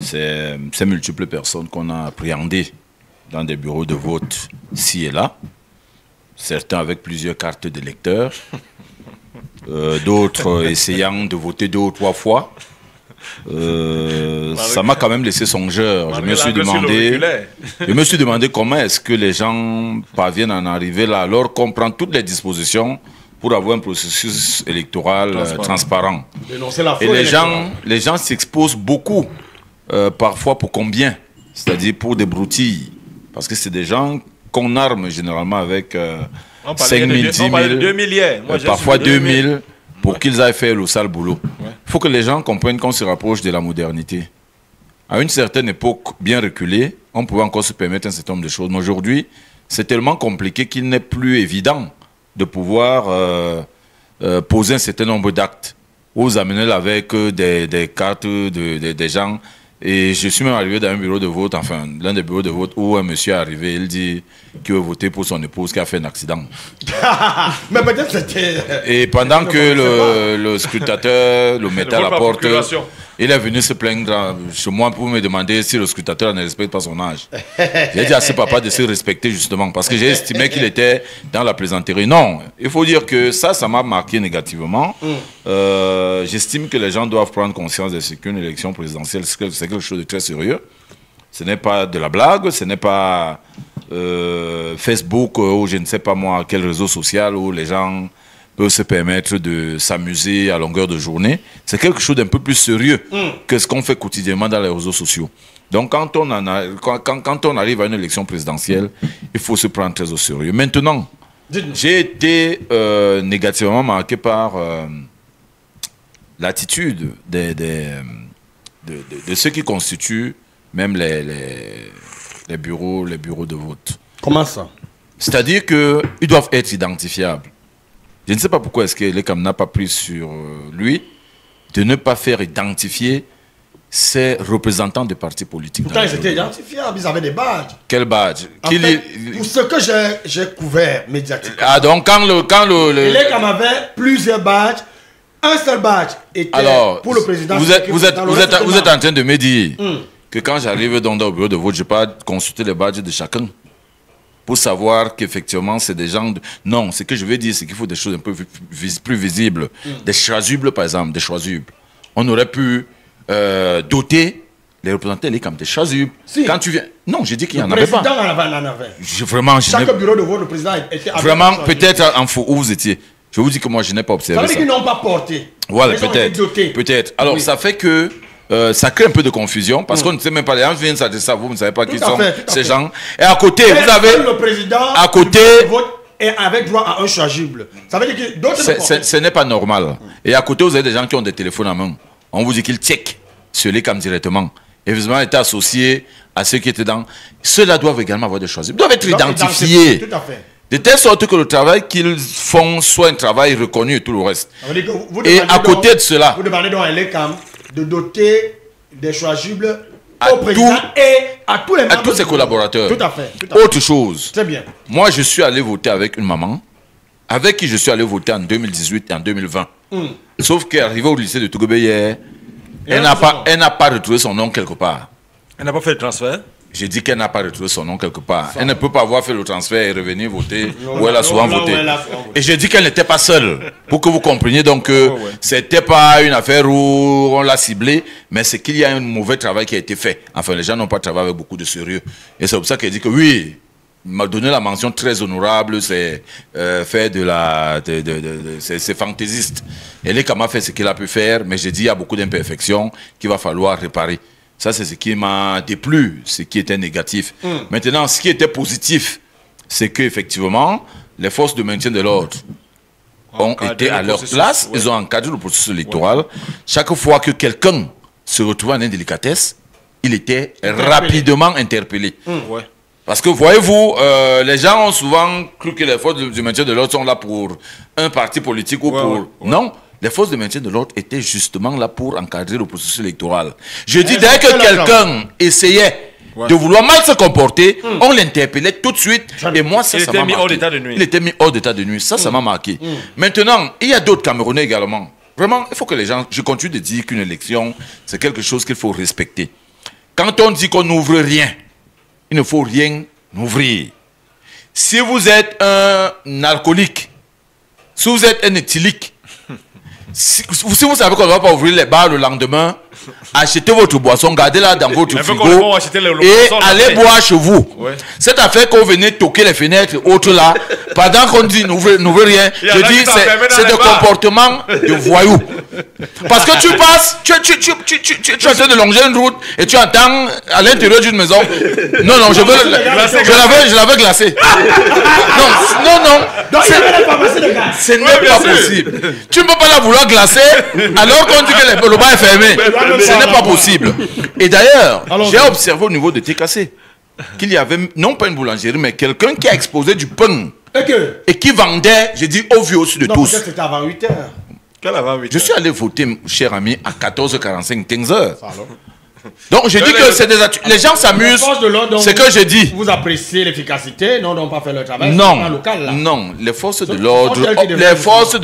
ces multiples personnes qu'on a appréhendées dans des bureaux de vote ci et là, certains avec plusieurs cartes d'électeurs, d'autres essayant de voter 2 ou 3 fois. Ça m'a quand même laissé songeur. Je me suis demandé comment est-ce que les gens parviennent à en arriver là alors qu'on prend toutes les dispositions pour avoir un processus électoral transparent. Et les gens s'exposent beaucoup, parfois pour combien? C'est-à-dire pour des broutilles. Parce que c'est des gens qu'on arme généralement avec 5 000, 10 000, parfois 2 000 pour qu'ils aillent faire le sale boulot. Il faut que les gens comprennent qu'on se rapproche de la modernité. À une certaine époque bien reculée, on pouvait encore se permettre un certain nombre de choses. Mais aujourd'hui, c'est tellement compliqué qu'il n'est plus évident de pouvoir poser un certain nombre d'actes. Vous amenez avec des cartes des gens. Et je suis même arrivé dans un bureau de vote, enfin, l'un des bureaux de vote où un monsieur est arrivé, il dit qu'il veut voter pour son épouse qui a fait un accident. Mais peut-être c'était... Et pendant que le scrutateur le mettait à la porte, il est venu se plaindre chez moi pour me demander si le scrutateur ne respecte pas son âge. J'ai dit à ce papa de se respecter justement, parce que j'ai estimé qu'il était dans la plaisanterie. Non, il faut dire que ça m'a marqué négativement. J'estime que les gens doivent prendre conscience de ce qu'une élection présidentielle, c'est quelque chose de très sérieux. Ce n'est pas de la blague, ce n'est pas Facebook ou je ne sais pas moi quel réseau social où les gens peuvent se permettre de s'amuser à longueur de journée. C'est quelque chose d'un peu plus sérieux que ce qu'on fait quotidiennement dans les réseaux sociaux. Donc quand on arrive à une élection présidentielle, il faut se prendre très au sérieux. Maintenant, j'ai été négativement marqué par l'attitude de ceux qui constituent même les bureaux de vote. Comment ça? C'est-à-dire qu'ils doivent être identifiables. Je ne sais pas pourquoi est-ce que l'ECAM n'a pas pris sur lui de ne pas faire identifier ces représentants de partis politiques. Pourtant, ils étaient identifiables, ils avaient des badges. Quel badge? En fait, pour ce que j'ai couvert médiatiquement. Ah, donc quand l'ECAM avait plusieurs badges. Un seul badge était pour le président. Vous êtes en train de me dire que quand j'arrive dans le bureau de vote, je peux consulter les badges de chacun pour savoir qu'effectivement c'est des gens... Non, ce que je veux dire, c'est qu'il faut des choses un peu plus visibles. Des chasubles, par exemple, des chasubles. On aurait pu doter les représentants comme des chasubles. Si. Quand tu viens... Non, j'ai dit qu'il n'y en avait pas. Le président en avait. Vraiment, chaque bureau de vote, le président était... Vraiment, peut-être en faux où vous étiez. Je vous dis que moi, je n'ai pas observé ça. Ça veut dire qu'ils n'ont pas porté. Voilà, peut-être. Alors, oui. Ça fait que ça crée un peu de confusion parce qu'on ne sait même pas. Les gens viennent s'adresser à vous, vous ne savez pas qui sont ces gens. Et à côté, vous avez... Le président à côté, et avec droit à un chasuble. Ça veut dire que d'autres... Ce n'est pas normal. Et à côté, vous avez des gens qui ont des téléphones en main. On vous dit qu'ils checkent sur les cams directement. Et visiblement, étaient associés à ceux qui étaient dans... Ceux-là doivent également avoir des chasubles. Ils doivent être identifiés. Tout à fait. De telle sorte que le travail qu'ils font soit un travail reconnu et tout le reste. Et à côté de cela... Vous demandez donc à l'ECAM de doter des chasubles au président et à tous les membres. À tous ses collaborateurs. Tout à fait. Autre chose. Très bien. Moi, je suis allé voter avec une maman, avec qui je suis allé voter en 2018 et en 2020. Sauf qu'arrivée au lycée de Tougobé hier, elle n'a pas retrouvé son nom quelque part. Elle n'a pas fait le transfert? J'ai dit qu'elle n'a pas retrouvé son nom quelque part. Elle ne peut pas avoir fait le transfert et revenir voter où elle a souvent voté. Et j'ai dit qu'elle n'était pas seule. Pour que vous compreniez donc que c'était pas une affaire où on l'a ciblée, mais c'est qu'il y a un mauvais travail qui a été fait. Enfin, les gens n'ont pas travaillé avec beaucoup de sérieux. Et c'est pour ça qu'elle dit que oui, il m'a donné la mention très honorable, c'est fait de la... c'est fantaisiste. Et les Kama fait ce qu'il a pu faire, mais j'ai dit qu'il y a beaucoup d'imperfections qu'il va falloir réparer. Ça, c'est ce qui m'a déplu, ce qui était négatif. Maintenant, ce qui était positif, c'est qu'effectivement, les forces de maintien de l'ordre ont été à leur place, ils ont encadré le processus électoral. Chaque fois que quelqu'un se retrouvait en indélicatesse, il était rapidement interpellé. Parce que, voyez-vous, les gens ont souvent cru que les forces de maintien de l'ordre sont là pour un parti politique ou pour... Non. Les forces de maintien de l'ordre étaient justement là pour encadrer le processus électoral. Je dis, dès que quelqu'un essayait de vouloir mal se comporter, on l'interpellait tout de suite. Et moi, ça m'a marqué. Il était mis hors d'état de nuit. Il était mis hors d'état de nuit. Ça m'a marqué. Maintenant, il y a d'autres Camerounais également. Vraiment, il faut que les gens... Je continue de dire qu'une élection, c'est quelque chose qu'il faut respecter. quand on dit qu'on n'ouvre rien, il ne faut rien ouvrir. Si vous êtes un alcoolique, si vous êtes un éthylique, si vous savez qu'on ne va pas ouvrir les bars le lendemain, achetez votre boisson, gardez-la dans votre frigo et allez boire chez vous. Ouais. Cette affaire qu'on venait toquer les fenêtres, autres là, pendant qu'on dit n'ouvrez rien, je dis c'est des comportements de voyous. Parce que tu passes, tu es en train de longer une route et tu entends à l'intérieur d'une maison, non, je l'avais glacé. Non, ce n'est pas possible. Tu ne peux pas la vouloir glacer alors qu'on dit que le bar est fermé. Ce n'est pas possible. Et d'ailleurs, j'ai observé au niveau de TKC qu'il y avait, non pas une boulangerie, mais quelqu'un qui a exposé du pain et qui vendait, j'ai dit, au vieux au-dessus de tous. C'était avant 8 heures. Je suis allé voter, cher ami, à 14h45, 15h. Donc je dis que c'est des les gens s'amusent, c'est que je dis. Vous appréciez l'efficacité, non, n'ont pas fait leur travail. Non, local, là. Non, les forces de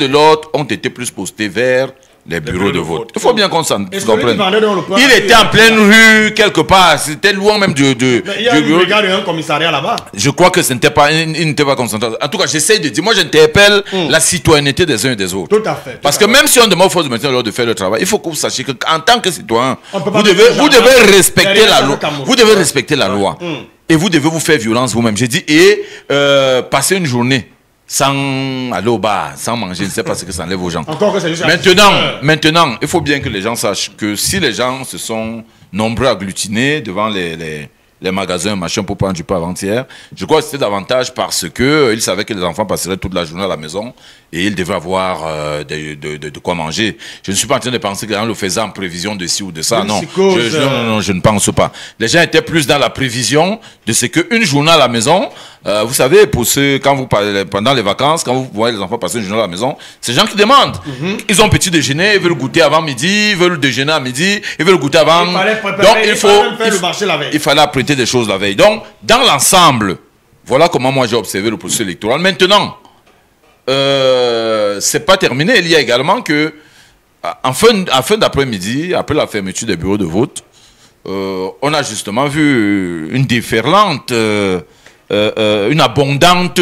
l'ordre ont été plus postées vers les bureaux de vote. Il faut bien qu'on s'en comprenne. Il était en pleine rue, quelque part. C'était loin même du bureau. Il y a un commissariat là-bas. Je crois que ce n'était pas, il n'était pas concentré. En tout cas, j'essaie de dire, moi j'interpelle la citoyenneté des uns et des autres. Tout à fait. Parce que même si on demande aux forces de maintien de l'ordre de faire le travail, il faut que vous sachiez qu'en tant que citoyen, vous devez respecter la loi. Vous devez respecter la loi. Et vous devez vous faire violence vous-même. J'ai dit, et passer une journée sans aller au bar, sans manger, je ne sais pas ce que ça enlève aux gens. Maintenant, il faut bien que les gens sachent que si les gens se sont nombreux agglutinés devant les magasins, machin, pour prendre du pain avant-hier, je crois que c'était davantage parce qu'ils savaient que les enfants passeraient toute la journée à la maison et ils devaient avoir de quoi manger. Je ne suis pas en train de penser que les gens le faisaient en prévision de ci ou de ça. Non, je ne pense pas. Les gens étaient plus dans la prévision de ce qu'une journée à la maison, vous savez, pour ceux, quand vous parlez, pendant les vacances, quand vous voyez les enfants passer une journée à la maison, c'est les gens qui demandent. Ils ont petit déjeuner, ils veulent goûter avant midi, ils veulent déjeuner à midi, ils veulent goûter avant. Donc il fallait apprêter des choses la veille. Donc, dans l'ensemble, voilà comment moi j'ai observé le processus électoral. Maintenant, c'est pas terminé. Il y a également que, en fin d'après-midi, après la fermeture des bureaux de vote, on a justement vu une déferlante, une abondante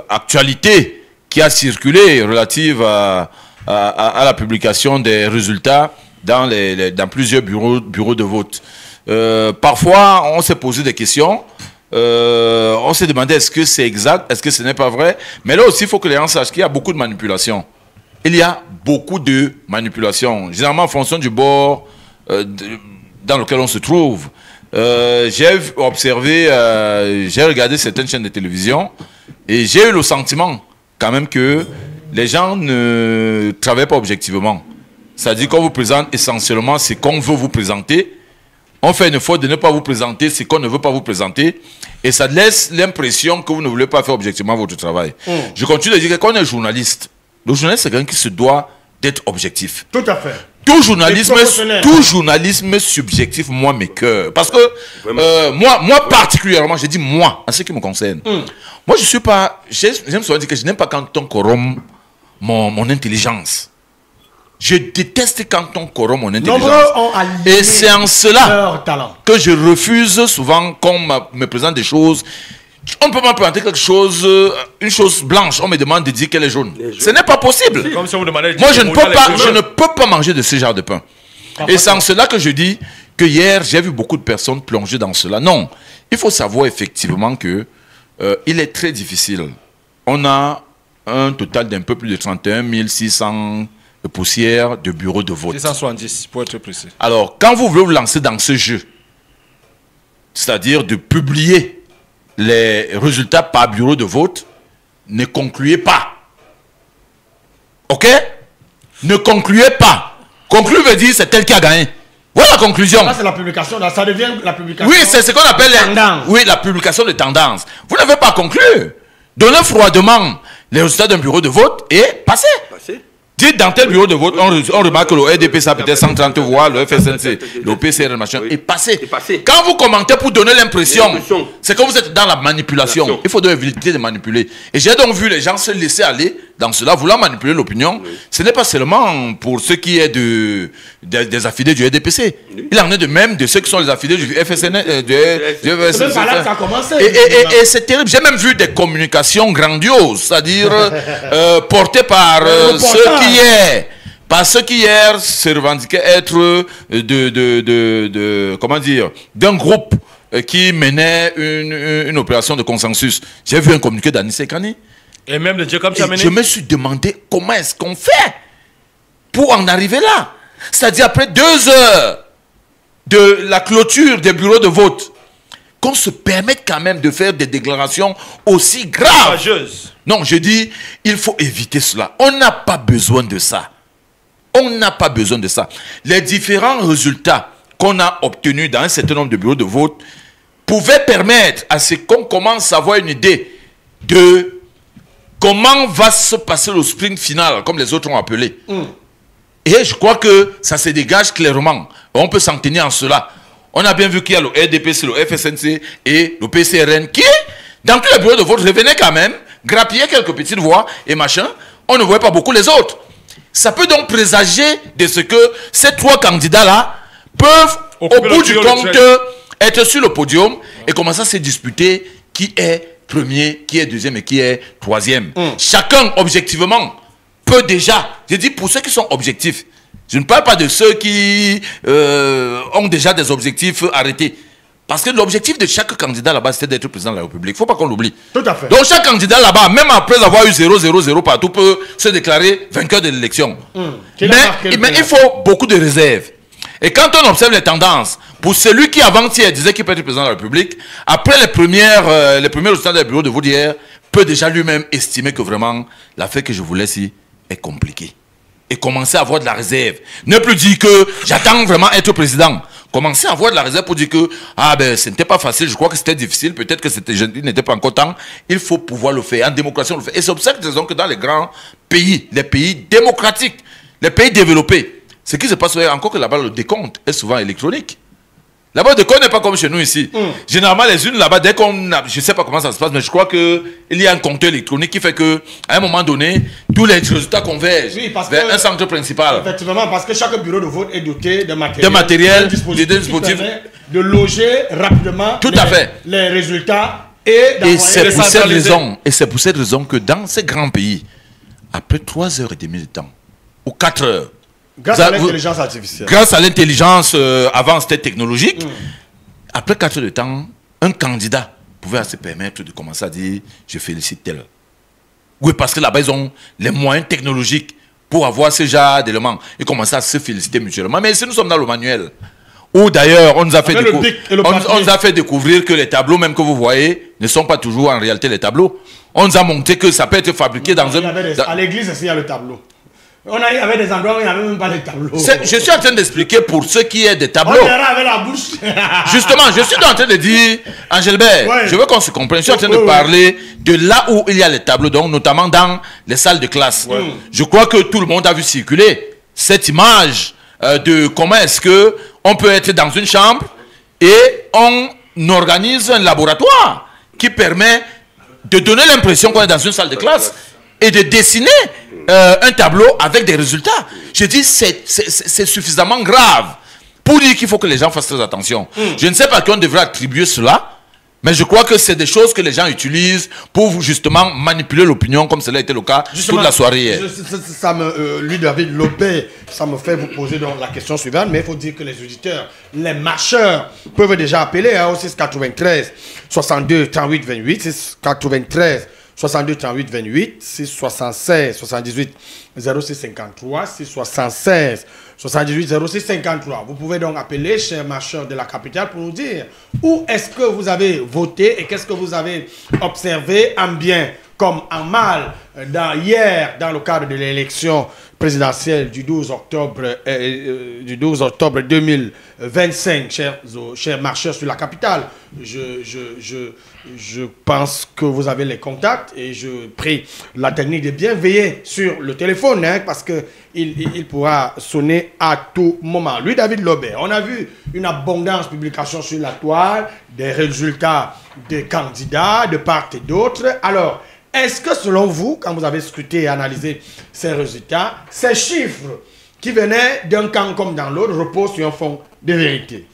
actualité qui a circulé relative à la publication des résultats dans plusieurs bureaux de vote. Parfois, on s'est posé des questions. On s'est demandé est-ce que c'est exact, est-ce que ce n'est pas vrai. Mais là aussi, il faut que les gens sachent qu'il y a beaucoup de manipulations. Il y a beaucoup de manipulations, généralement en fonction du bord dans lequel on se trouve. J'ai observé, j'ai regardé certaines chaînes de télévision et j'ai eu le sentiment quand même que les gens ne travaillent pas objectivement. C'est-à-dire qu'on vous présente essentiellement ce qu'on veut vous présenter. On fait une faute de ne pas vous présenter ce qu'on ne veut pas vous présenter. Et ça laisse l'impression que vous ne voulez pas faire objectivement votre travail. Je continue de dire que quand on est journaliste, le journaliste c'est quelqu'un qui se doit d'être objectif. Tout à fait. Tout journalisme subjectif, moi, mes cœurs. Parce que moi particulièrement, j'ai dit moi, en ce qui me concerne. Moi, je suis pas... J'aime souvent dire que je n'aime pas quand on corrompt mon intelligence. Je déteste quand on corrompt mon intelligence. Et c'est en cela que je refuse souvent qu'on me présente des choses. On ne peut pas me présenter quelque chose, une chose blanche. On me demande de dire qu'elle est jaune. Ce n'est pas possible. Comme si on me demandait moi, je ne peux pas manger de ce genre de pain. Et c'est en cela que je dis que hier, j'ai vu beaucoup de personnes plonger dans cela. Non, il faut savoir effectivement que il est très difficile. On a un total d'un peu plus de 31 600 poussières de bureaux de vote. 670 pour être précis. Alors, quand vous voulez vous lancer dans ce jeu, c'est-à-dire de publier les résultats par bureau de vote, ne concluez pas. Ok? Ne concluez pas. Conclure veut dire c'est tel qui a gagné. Voilà la conclusion. Ça, c'est la publication. Ça devient la publication. Oui, c'est ce qu'on appelle la publication de tendance. Vous n'avez pas conclu. Donnez froidement les résultats d'un bureau de vote et passez. Dites dans tel bureau de vote, on remarque que le RDP, ça peut-être 130 voix, le FSNC, le PCR, machin, et passez. Quand vous commentez pour donner l'impression, c'est que vous êtes dans la manipulation. Il faut donc éviter de manipuler. Et j'ai donc vu les gens se laisser aller dans cela, vouloir manipuler l'opinion, ce n'est pas seulement pour ceux qui est des affiliés du RDPC. Il en est de même de ceux qui sont les affiliés du FSN. C'est même par là que ça a commencé. Et c'est terrible. J'ai même vu des communications grandioses, c'est-à-dire portées par ceux qui hier se revendiquaient être comment dire, d'un groupe qui menait une opération de consensus. J'ai vu un communiqué d'Anis Sekani. Et même de Jacob Tchamenei. Je me suis demandé comment est-ce qu'on fait pour en arriver là. C'est-à-dire après 2 heures de la clôture des bureaux de vote, qu'on se permette quand même de faire des déclarations aussi graves. Non, je dis, il faut éviter cela. On n'a pas besoin de ça. On n'a pas besoin de ça. Les différents résultats qu'on a obtenus dans un certain nombre de bureaux de vote pouvaient permettre à ce qu'on commence à avoir une idée de comment va se passer le sprint final, comme les autres ont appelé. Et je crois que ça se dégage clairement. On peut s'en tenir en cela. On a bien vu qu'il y a le RDPC, le FSNC et le PCRN qui, dans tous les bureaux de vote, revenaient quand même, grappillaient quelques petites voix et machin. On ne voyait pas beaucoup les autres. Ça peut donc présager de ce que ces 3 candidats-là peuvent, au bout du compte, être sur le podium et commencer à se disputer qui est premier, qui est deuxième et qui est troisième. Chacun, objectivement, peut déjà, je dis pour ceux qui sont objectifs, je ne parle pas de ceux qui ont déjà des objectifs arrêtés. Parce que l'objectif de chaque candidat là-bas, c'était d'être président de la République. Il ne faut pas qu'on l'oublie. Tout à fait. Donc chaque candidat là-bas, même après avoir eu 0-0-0 partout, peut se déclarer vainqueur de l'élection. Mais il faut beaucoup de réserves. Et quand on observe les tendances, pour celui qui avant-hier disait qu'il peut être président de la République, après les premiers résultats des bureaux de vote d'hier, peut déjà lui-même estimer que vraiment l'affaire que je vous laisse ici est compliquée. Et commencer à avoir de la réserve. Ne plus dire que j'attends vraiment être président. Commencer à avoir de la réserve pour dire que ce n'était pas facile, je crois que c'était difficile, peut-être que il n'était pas encore temps. Il faut pouvoir le faire. En démocratie, on le fait. Et c'est pour ça que dans les grands pays, les pays démocratiques, les pays développés, ce qui se passe encore que là-bas, le décompte est souvent électronique. Là-bas, le décompte n'est pas comme chez nous ici. Généralement, les unes là-bas, dès qu'on a, je ne sais pas comment ça se passe, mais je crois qu'il y a un compteur électronique qui fait qu'à un moment donné, tous les résultats convergent vers un centre principal. Effectivement, parce que chaque bureau de vote est doté de matériel, de dispositifs de loger rapidement les résultats et c'est pour cette raison que dans ces grands pays, après 3h30 de temps, ou 4 heures, grâce à l'intelligence artificielle. Grâce à l'intelligence, avant c'était technologique. Après 4 heures de temps, un candidat pouvait se permettre de commencer à dire « je félicite tel ». Oui, parce que là-bas, ils ont les moyens technologiques pour avoir ce genre d'éléments et commencer à se féliciter mutuellement. Mais ici, nous sommes dans le manuel. Où d'ailleurs, on nous a fait découvrir que les tableaux, même que vous voyez, ne sont pas toujours en réalité les tableaux. On nous a montré que ça peut être fabriqué dans un... À l'église, il y a le tableau. On avait des endroits où il n'y avait même pas de tableaux. Je suis en train d'expliquer pour ceux qui aient des tableaux. On verra avec la bouche. Justement, je suis en train de dire, Angélbert, je veux qu'on se comprenne. Je suis en train de parler de là où il y a les tableaux, donc notamment dans les salles de classe. Je crois que tout le monde a vu circuler cette image de comment est-ce qu'on peut être dans une chambre et on organise un laboratoire qui permet de donner l'impression qu'on est dans une salle de classe et de dessiner un tableau avec des résultats. Je dis c'est suffisamment grave pour dire qu'il faut que les gens fassent très attention. Je ne sais pas qui on devrait attribuer cela, mais je crois que c'est des choses que les gens utilisent pour justement manipuler l'opinion, comme cela a été le cas toute la soirée hier. Lui, David Lopé, ça me fait vous poser donc la question suivante, mais il faut dire que les auditeurs, les marcheurs, peuvent déjà appeler au 693 62 38 28, 693 62 38 28, 676 78 06 53, 676 78 06 53. Vous pouvez donc appeler, chers marcheurs de la capitale, pour nous dire où est-ce que vous avez voté et qu'est-ce que vous avez observé en bien comme en mal hier dans le cadre de l'élection présidentielle du 12 octobre 2025, chers marcheurs sur la capitale. Je pense que vous avez les contacts et je prie la technique de bien veiller sur le téléphone, hein, parce qu'il pourra sonner à tout moment. Lui, David Lobert, on a vu une abondance de publications sur la toile, des résultats des candidats de part et d'autre. Alors, est-ce que selon vous, quand vous avez scruté et analysé ces résultats, ces chiffres qui venaient d'un camp comme dans l'autre reposent sur un fond de vérité?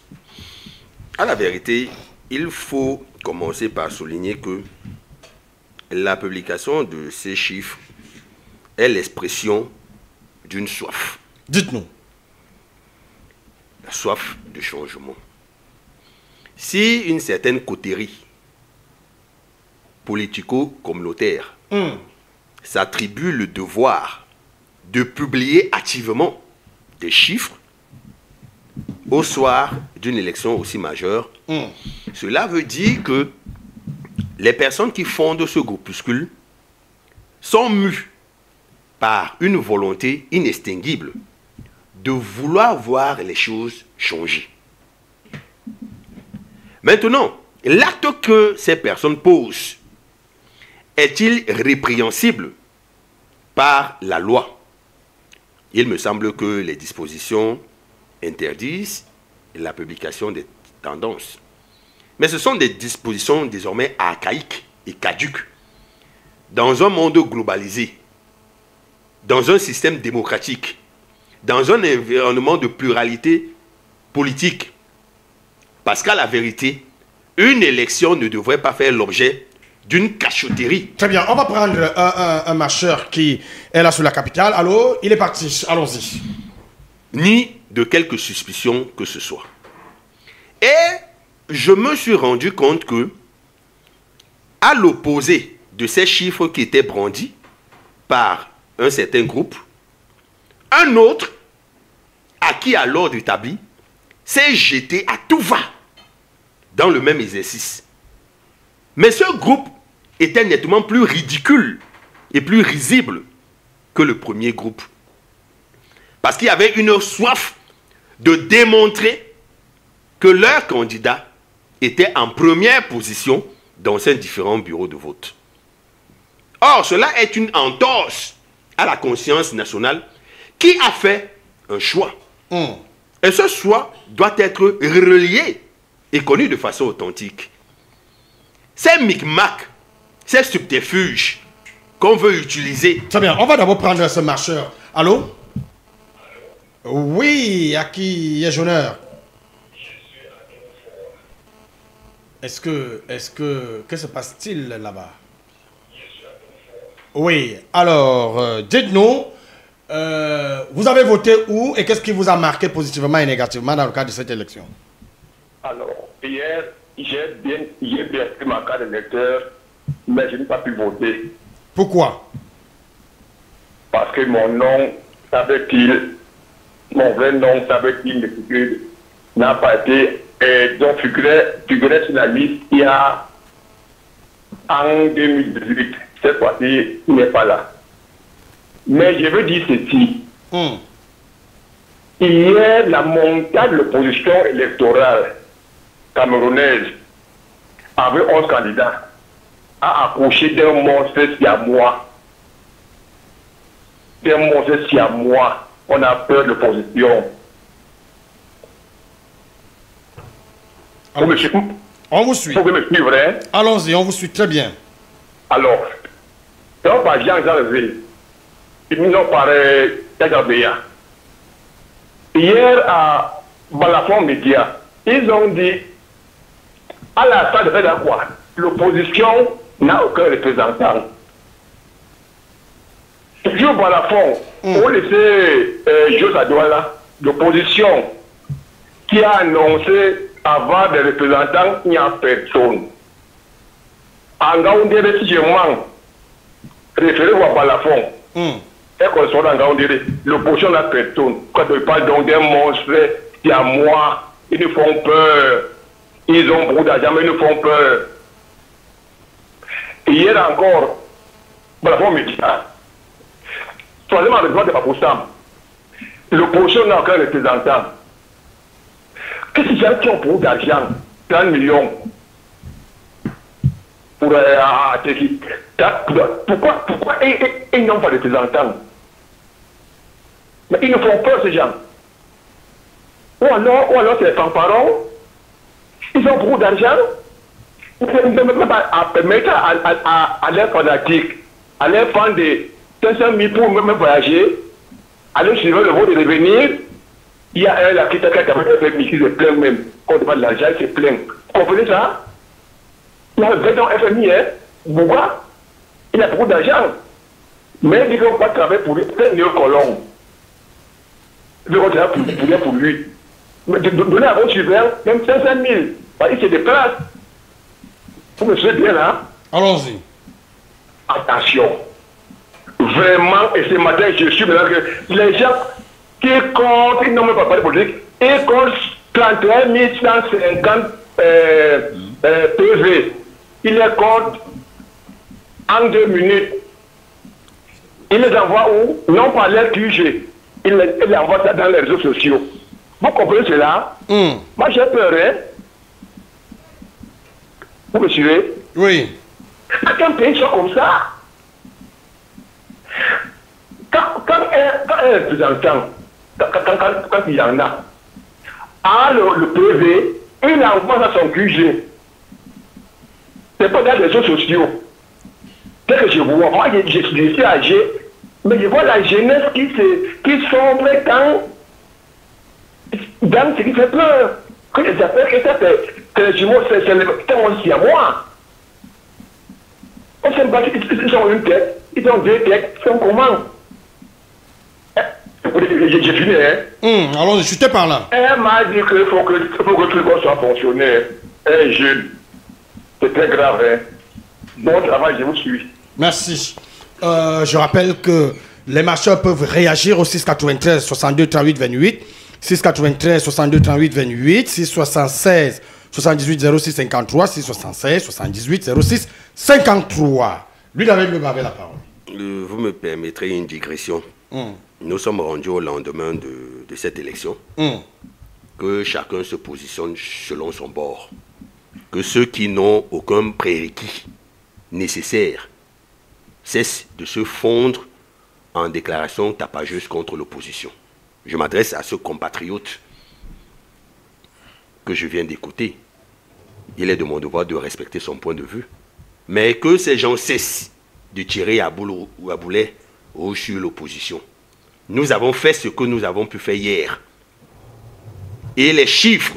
À la vérité, il faut commencer par souligner que la publication de ces chiffres est l'expression d'une soif. Dites-nous. La soif de changement. Si une certaine coterie politico-communautaire s'attribue le devoir de publier activement des chiffres au soir d'une élection aussi majeure, cela veut dire que les personnes qui fondent ce groupuscule sont mues par une volonté inextinguible de vouloir voir les choses changer. Maintenant, l'acte que ces personnes posent est-il répréhensible par la loi? Il me semble que les dispositions interdisent la publication des tendances. Mais ce sont des dispositions désormais archaïques et caduques. Dans un monde globalisé, dans un système démocratique, dans un environnement de pluralité politique, parce qu'à la vérité, une élection ne devrait pas faire l'objet d'une cachotterie. Très bien, on va prendre un marcheur qui est là sur la capitale. Allô, il est parti, allons-y. Ni de quelque suspicion que ce soit. Et je me suis rendu compte que, à l'opposé de ces chiffres qui étaient brandis par un certain groupe, un autre, acquis à l'ordre établi, s'est jeté à tout va dans le même exercice. Mais ce groupe était nettement plus ridicule et plus risible que le premier groupe. Parce qu'il y avait une soif de démontrer que leur candidat était en première position dans ces différents bureaux de vote. Or, cela est une entorse à la conscience nationale qui a fait un choix. Et ce choix doit être relié et connu de façon authentique. Ces micmacs, ces subterfuges qu'on veut utiliser. Très bien, on va d'abord prendre ce marcheur. Allô? Oui, à qui est honneur? Que se passe-t-il là-bas? Oui, alors, dites-nous, vous avez voté où et qu'est-ce qui vous a marqué positivement et négativement dans le cadre de cette élection? Alors, hier, j'ai bien pris ma carte d'électeur, mais je n'ai pas pu voter. Pourquoi? Parce que mon nom, mon vrai nom, n'a pas été, donc figurait sur la liste il y a en 2018. Cette fois-ci, il n'est pas là. Mais je veux dire ceci. Hier, la montée de l'opposition électorale camerounaise, avec 11 candidats, a accouché d'un monstre siamois. D'un monstre siamois. On a peur de l'opposition. On vous suit. Vous pouvez me suivre, hein? Allons-y, on vous suit très bien. Alors, donc par Jean Zalvé, ils nous ont parlé d'Agabéa. Hier, à Balafon Média, ils ont dit, à la fin de quoi, l'opposition n'a aucun représentant. Toujours Balafon, on laissait José Douala, l'opposition, qui a annoncé avoir des représentants, il n'y a personne. En Gaoundéré, si je mens, référez-vous à Balafon. Et qu'on soit en Gaoundéré, l'opposition n'a personne. Quand on parle donc d'un monstre, c'est à moi, ils nous font peur. Ils ont beaucoup d'argent, mais ils nous font peur. Et hier encore, Balafon me dit, troisièmement, le droit de Papoussam, l'opposition n'a aucun représentant. Qu'est-ce que j'ai qui ont beaucoup d'argent, 30 millions pour pourquoi ils n'ont pas de représentants? Mais ils nous font peur, ces gens. Ou alors c'est les fanfarons. Ils ont beaucoup d'argent. même pas à permettre à l'air fanatique, à l'air fan de 500 000 pour même voyager, aller suivre le vote de revenir. Il y a un là qui FMI qui se plaint même. Quand on parle de l'argent, il se plaint. Vous comprenez ça? Il y a un vrai FMI, hein? Pourquoi? Il a beaucoup d'argent. Mais il dit qu'on va travailler pour lui. C'est un néocolon. Il va travailler pour lui. Mais donner à votre suivant, même 500 000. Il se déplace. Vous me suivez bien là? Allons-y. Attention. Vraiment, et ce matin, je suis maintenant que les gens qui comptent, ils n'ont même pas parlé politique, ils comptent 31 150 PV. Ils les comptent en 2 minutes. Ils les envoient où? Non pas leur QG. Ils les envoient ça dans les réseaux sociaux. Vous comprenez cela? Moi j'ai peur, hein? Vous me suivez? Oui. Quand un pays soit comme ça, quand un représentant, quand il y en a le PV, il envoie ça à son QG. C'est pas dans les réseaux sociaux. Dès que je vois, moi je suis âgé, mais je vois la jeunesse qui sombre dans ce qui fait peur. Que les affaires que ça fait, que les jumeaux, c'est aussi à moi. On s'est battu, ils ont une tête, ils ont 2 têtes, ils sont comment? J'ai fini, hein? Allons-y, je t'ai par là. Elle m'a dit qu'il faut que tout le monde soit fonctionnaire. Jeune. C'est très grave, hein? Bon travail, je vous suis. Merci. Je rappelle que les marcheurs peuvent réagir au 693 62 38 28, 693 62 38 28, 676 78 06 53, 676 78 06 53. Lui, David Loba avait la parole. Vous me permettrez une digression. Nous sommes rendus au lendemain de cette élection. Que chacun se positionne selon son bord. Que ceux qui n'ont aucun prérequis nécessaire cessent de se fondre en déclarations tapageuses contre l'opposition. Je m'adresse à ce compatriote que je viens d'écouter. Il est de mon devoir de respecter son point de vue. Mais que ces gens cessent de tirer à boule ou à boulet sur l'opposition. Nous avons fait ce que nous avons pu faire hier. Et les chiffres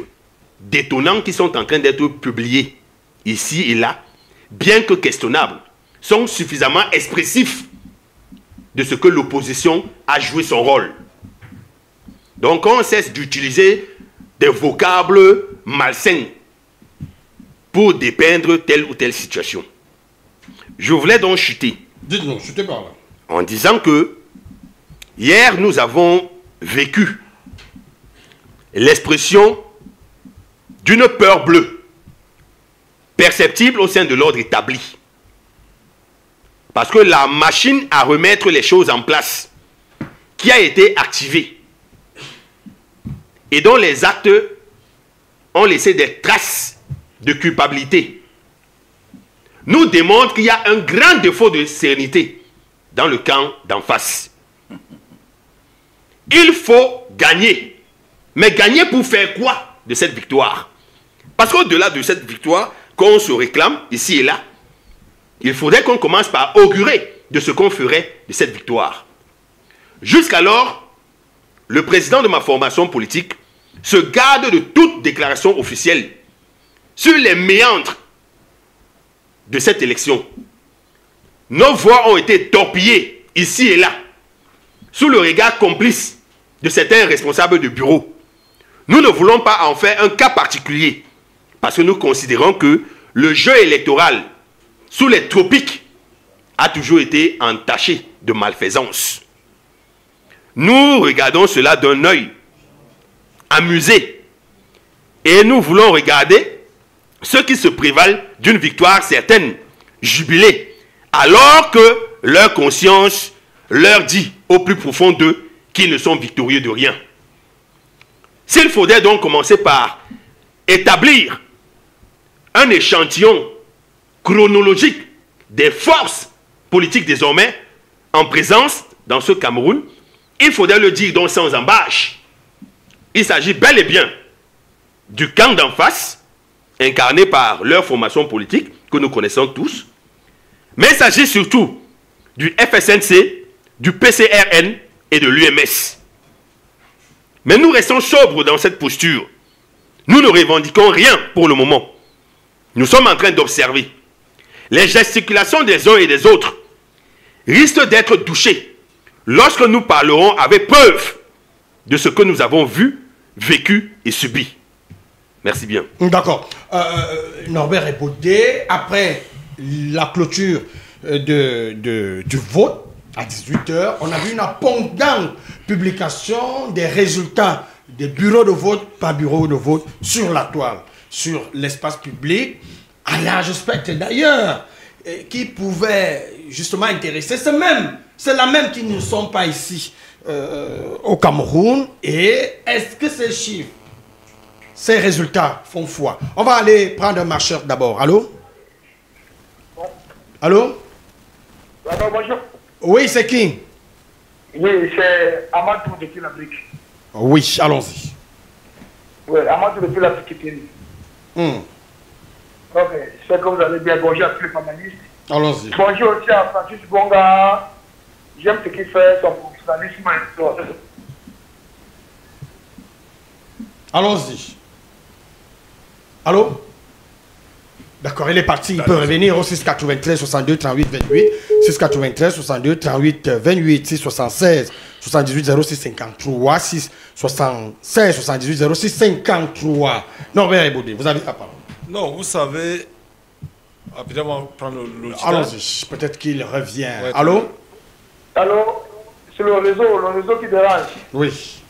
détonnants qui sont en train d'être publiés ici et là, bien que questionnables, sont suffisamment expressifs de ce que l'opposition a joué son rôle. Donc on cesse d'utiliser des vocables malsains pour dépeindre telle ou telle situation. Je voulais donc chuter. Dites-nous, chutez par là. En disant que hier nous avons vécu l'expression d'une peur bleue perceptible au sein de l'ordre établi. Parce que la machine à remettre les choses en place qui a été activée et dont les actes ont laissé des traces de culpabilité nous démontre qu'il y a un grand défaut de sérénité dans le camp d'en face. Il faut gagner. Mais gagner pour faire quoi de cette victoire? Parce qu'au-delà de cette victoire qu'on se réclame ici et là, il faudrait qu'on commence par augurer de ce qu'on ferait de cette victoire. Jusqu'alors, le président de ma formation politique se garde de toute déclaration officielle sur les méandres de cette élection. Nos voix ont été torpillées ici et là, sous le regard complice de certains responsables de bureau. Nous ne voulons pas en faire un cas particulier, parce que nous considérons que le jeu électoral sous les tropiques a toujours été entaché de malfaisance. Nous regardons cela d'un œil amusé et nous voulons regarder ceux qui se prévalent d'une victoire certaine, jubilée, alors que leur conscience leur dit au plus profond d'eux qu'ils ne sont victorieux de rien. S'il faudrait donc commencer par établir un échantillon chronologique des forces politiques désormais en présence dans ce Cameroun, il faudrait le dire donc sans embâche. Il s'agit bel et bien du camp d'en face incarnés par leur formation politique, que nous connaissons tous, mais il s'agit surtout du FSNC, du PCRN et de l'UMS. Mais nous restons sobres dans cette posture. Nous ne revendiquons rien pour le moment. Nous sommes en train d'observer. Les gesticulations des uns et des autres risquent d'être touchées lorsque nous parlerons avec preuve de ce que nous avons vu, vécu et subi. Merci bien. D'accord. Norbert Ebodé, après la clôture du vote, à 18 h, on a vu une abondante publication des résultats des bureaux de vote par bureau de vote sur la toile, sur l'espace public, à large spectre d'ailleurs, qui pouvaient justement intéresser. C'est la même qui ne sont pas ici au Cameroun. Et est-ce que ces chiffres, ces résultats font foi? On va aller prendre un marcheur d'abord. Allô? Allô? Alors, bonjour. Oui, c'est qui? Oui, c'est Amadou depuis l'Afrique. Oui, allons-y. Oui, Amadou depuis l'Afrique. Ok, c'est que vous allez bien. Bonjour à tous les panélistes. Allons-y. Bonjour aussi à Francis Bonga. J'aime ce qu'il fait, son professionnalisme. Allons-y. Allô? D'accord, il est parti. Il peut revenir au 693 62 38 28. 693 62 38 28. 676 78 06 53. 6 76 78 06 53. Norbert Ebodé, vous avez la parole. Non, vous savez, évidemment, prendre le allons-y, peut-être qu'il revient. Ouais, allô? Allô? C'est le réseau qui dérange. Oui.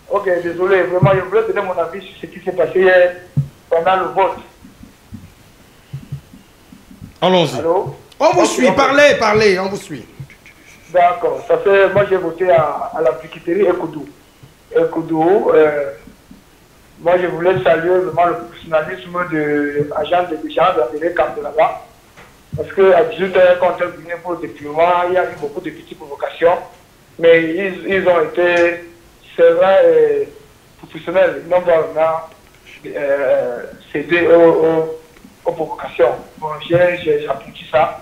Ok, désolé, vraiment, je voulais donner mon avis sur ce qui s'est passé hier pendant le vote. Allons-y. Allô? On vous suit, parlez, on vous suit. D'accord, ça fait, moi j'ai voté à la Piqueterie Ekoudou. Moi je voulais saluer vraiment le professionnalisme de l'agent de Bichard de la télé Camp de là-bas. Parce qu'à 18 h, quand elle venait pour le déploiement, il y a eu beaucoup de petites provocations. Mais ils ont été, c'est vrai, professionnels. Ils n'ont pas vraiment cédé aux provocations. Bon, j'ai appris ça.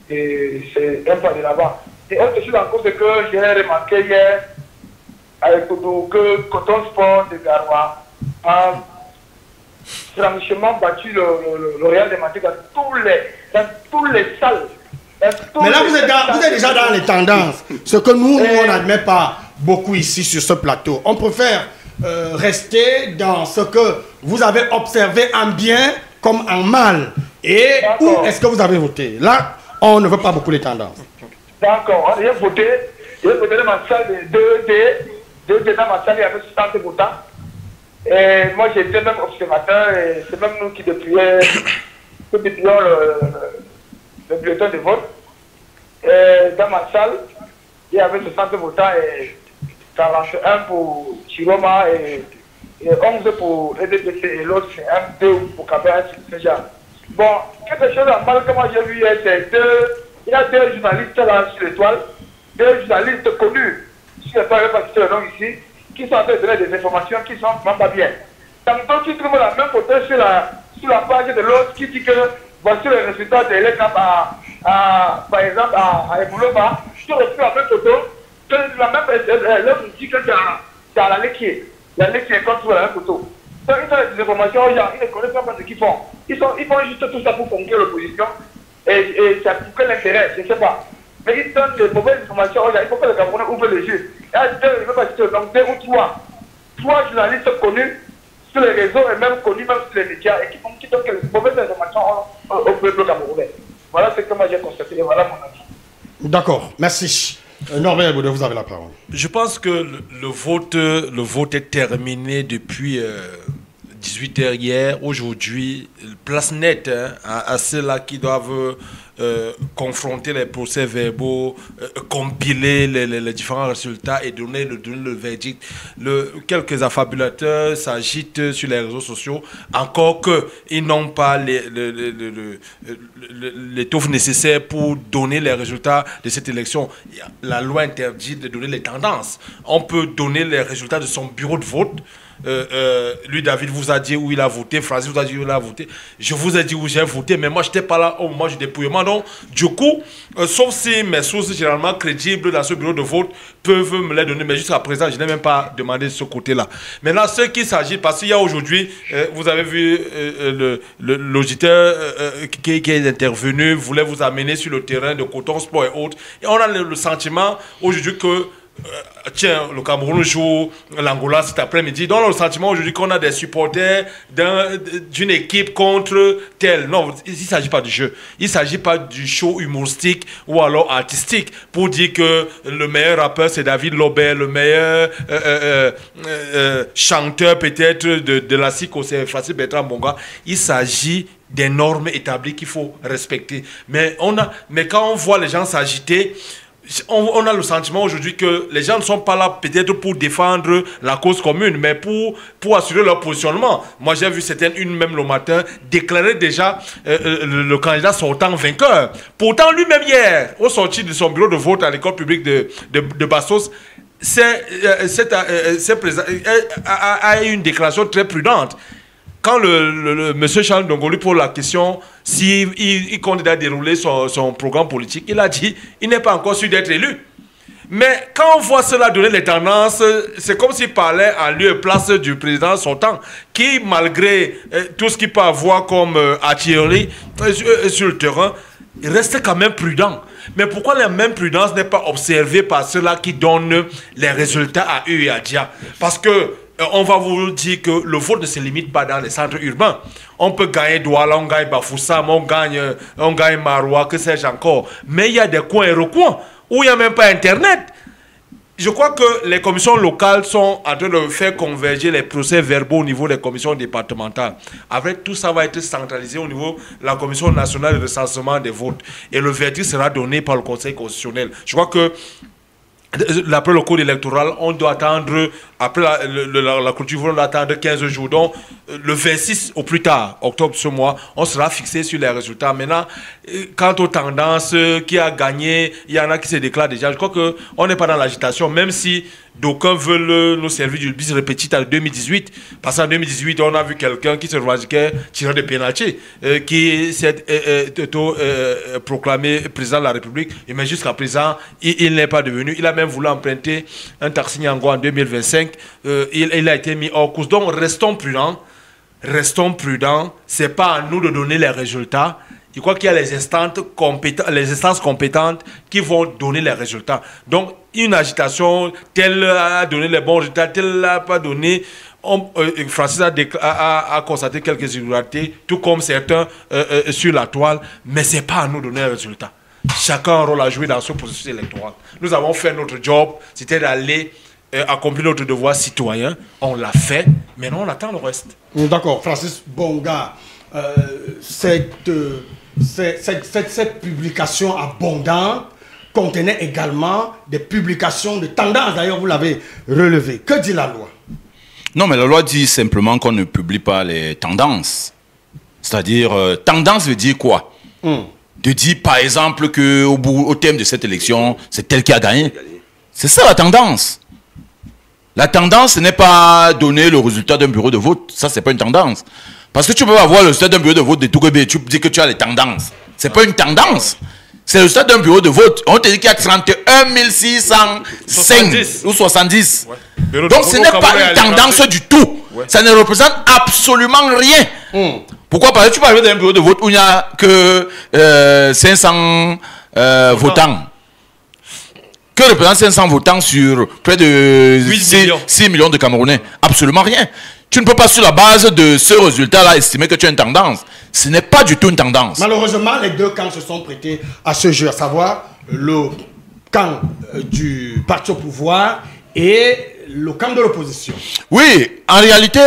Et c'est un pas de là-bas. Et autre chose encore, c'est que j'ai remarqué hier avec que Coton Sport de Garoua a franchement battu le Real de Madrid dans toutes les salles. Mais là, vous êtes déjà dans les tendances. Ce que nous on n'admet pas beaucoup ici sur ce plateau. On préfère rester dans ce que vous avez observé en bien comme en mal. Et où est-ce que vous avez voté? Là, on ne veut pas beaucoup les tendances. D'accord. J'ai voté dans ma salle de 2D dans ma salle, il y avait 60 votants. Et moi, j'étais même observateur et c'est même nous qui déplions le bulletin de vote. Et dans ma salle, il y avait 60 votants et 41 pour Chiroma et 11 pour EDPC et l'autre c'est 2 pour KBS, c'est genre. Bon, quelque chose de mal que moi j'ai vu, c'est il y a 2 journalistes là sur l'étoile, 2 journalistes connus sur l'étoile, je ne vais pas citer le nom ici, qui sont en train de donner des informations qui sont vraiment pas bien. Tantôt qui trouvent la même photo sur la page de l'autre qui dit que voici les résultats de l'ECAP par exemple à Eboulova, je retrouve la même photo, que la même l'autre dit que c'est à la Léquier. La Léquier est contre la même photo. Donc ils ont des informations aux gens, ils ne connaissent pas ce qu'ils font. Ils font juste tout ça pour conquérir l'opposition. Et c'est pour quel intérêt, je ne sais pas. Mais ils donnent des mauvaises informations aux gens. Il faut que les Camerounais ouvrent les yeux. Il y a 2, je ne veux pas citer, donc 2 ou 3 journalistes connus sur les réseaux et même connus même sur les médias et qui donnent quelques mauvaises informations au peuple camerounais. Voilà ce que moi j'ai constaté et voilà mon avis. D'accord, merci. Norbert Ebodé, vous avez la parole. Je pense que le vote est terminé depuis 18 h hier. Aujourd'hui, place nette à ceux-là qui doivent confronter les procès-verbaux, compiler les différents résultats et donner le verdict. Quelques affabulateurs s'agitent sur les réseaux sociaux, encore qu'ils n'ont pas l'étoffe nécessaire pour donner les résultats de cette élection. La loi interdit de donner les tendances. On peut donner les résultats de son bureau de vote, lui, David, vous a dit où il a voté, Francis vous a dit où il a voté. Je vous ai dit où j'ai voté, mais moi, je n'étais pas là au moment du dépouillement. Donc, du coup, sauf si mes sources généralement crédibles dans ce bureau de vote peuvent me les donner, mais jusqu'à présent, je n'ai même pas demandé de ce côté-là. Maintenant, ce qui s'agit, parce qu'il y a aujourd'hui, vous avez vu l'auditeur qui est intervenu, voulait vous amener sur le terrain de Coton Sport et autres. Et on a le sentiment aujourd'hui que tiens, le Cameroun joue l'Angola cet après-midi. Donc, on a le sentiment aujourd'hui qu'on a des supporters d'une équipe contre telle. Non, il ne s'agit pas du jeu. Il ne s'agit pas du show humoristique ou alors artistique pour dire que le meilleur rappeur c'est David Lobert, le meilleur chanteur peut-être de la SICO c'est Francis Bertrand Bonga. Il s'agit des normes établies qu'il faut respecter. Mais quand on voit les gens s'agiter, on a le sentiment aujourd'hui que les gens ne sont pas là peut-être pour défendre la cause commune, mais pour assurer leur positionnement. Moi, j'ai vu certaines une même le matin déclarer déjà le candidat sortant vainqueur. Pourtant, lui-même hier, au sorti de son bureau de vote à l'école publique de Bassos, a eu une déclaration très prudente. Quand le monsieur Charles Ndongolu pose la question s'il compte dérouler son programme politique, il a dit il n'est pas encore sûr d'être élu. Mais quand on voit cela donner les tendances, c'est comme s'il parlait en lieu et place du président sortant, qui malgré tout ce qu'il peut avoir comme artillerie sur le terrain, il reste quand même prudent. Mais pourquoi la même prudence n'est pas observée par ceux-là qui donnent les résultats à eux et à Dia? Parce que on va vous dire que le vote ne se limite pas dans les centres urbains. On peut gagner Douala, on gagne Bafoussam, on gagne Maroua, que sais-je encore. Mais il y a des coins et recoins où il n'y a même pas Internet. Je crois que les commissions locales sont en train de faire converger les procès-verbaux au niveau des commissions départementales. Avec tout ça va être centralisé au niveau de la commission nationale de recensement des votes. Et le verdict sera donné par le Conseil constitutionnel. Je crois que après le code électoral, on doit attendre, après la clôture, on doit attendre 15 jours. Donc, le 26 au plus tard, octobre ce mois, on sera fixé sur les résultats. Maintenant, quant aux tendances, qui a gagné, il y en a qui se déclarent déjà. Je crois qu'on n'est pas dans l'agitation, même si d'aucuns veulent nous servir du bis répétit en 2018. Parce qu'en 2018, on a vu quelqu'un qui se revendiquait tireur de pénalty, qui s'est proclamé président de la République. Mais jusqu'à présent, il n'est pas devenu. Il a même voulu emprunter un taxi Nyango en 2025. Il a été mis hors course. Donc, restons prudents. Restons prudents. Ce n'est pas à nous de donner les résultats. Je crois qu'il y a les instances compétentes qui vont donner les résultats. Donc, une agitation, telle a donné les bons résultats, telle n'a pas donné. Francis a constaté quelques irrégularités, tout comme certains sur la toile, mais ce n'est pas à nous de donner les résultats. Chacun a un rôle à jouer dans ce processus électoral. Nous avons fait notre job, c'était d'aller accomplir notre devoir citoyen. On l'a fait, maintenant on attend le reste. D'accord, Francis Bonga, cette publication abondante contenait également des publications de tendance. D'ailleurs, vous l'avez relevé. Que dit la loi? Non, mais la loi dit simplement qu'on ne publie pas les tendances. C'est-à-dire, tendance veut dire quoi? De dire, par exemple, qu'au thème de cette élection, c'est tel qui a gagné. C'est ça la tendance. La tendance, ce n'est pas donner le résultat d'un bureau de vote. Ça, ce n'est pas une tendance. Parce que tu peux avoir le résultat d'un bureau de vote de Tourébé, tu dis que tu as les tendances. Ce n'est pas une tendance. C'est le résultat d'un bureau de vote. On te dit qu'il y a 31 605 ou 70. Ouais. Donc ce n'est pas une tendance du tout. Ouais. Ça ne représente absolument rien. Pourquoi? Parce que tu peux arriver dans un bureau de vote où il n'y a que 500 votants. Que représentent 500 votants sur près de 6 millions de Camerounais? Absolument rien. Tu ne peux pas, sur la base de ce résultat-là, estimer que tu as une tendance. Ce n'est pas du tout une tendance. Malheureusement, les deux camps se sont prêtés à ce jeu, à savoir le camp du parti au pouvoir et le camp de l'opposition. Oui, en réalité,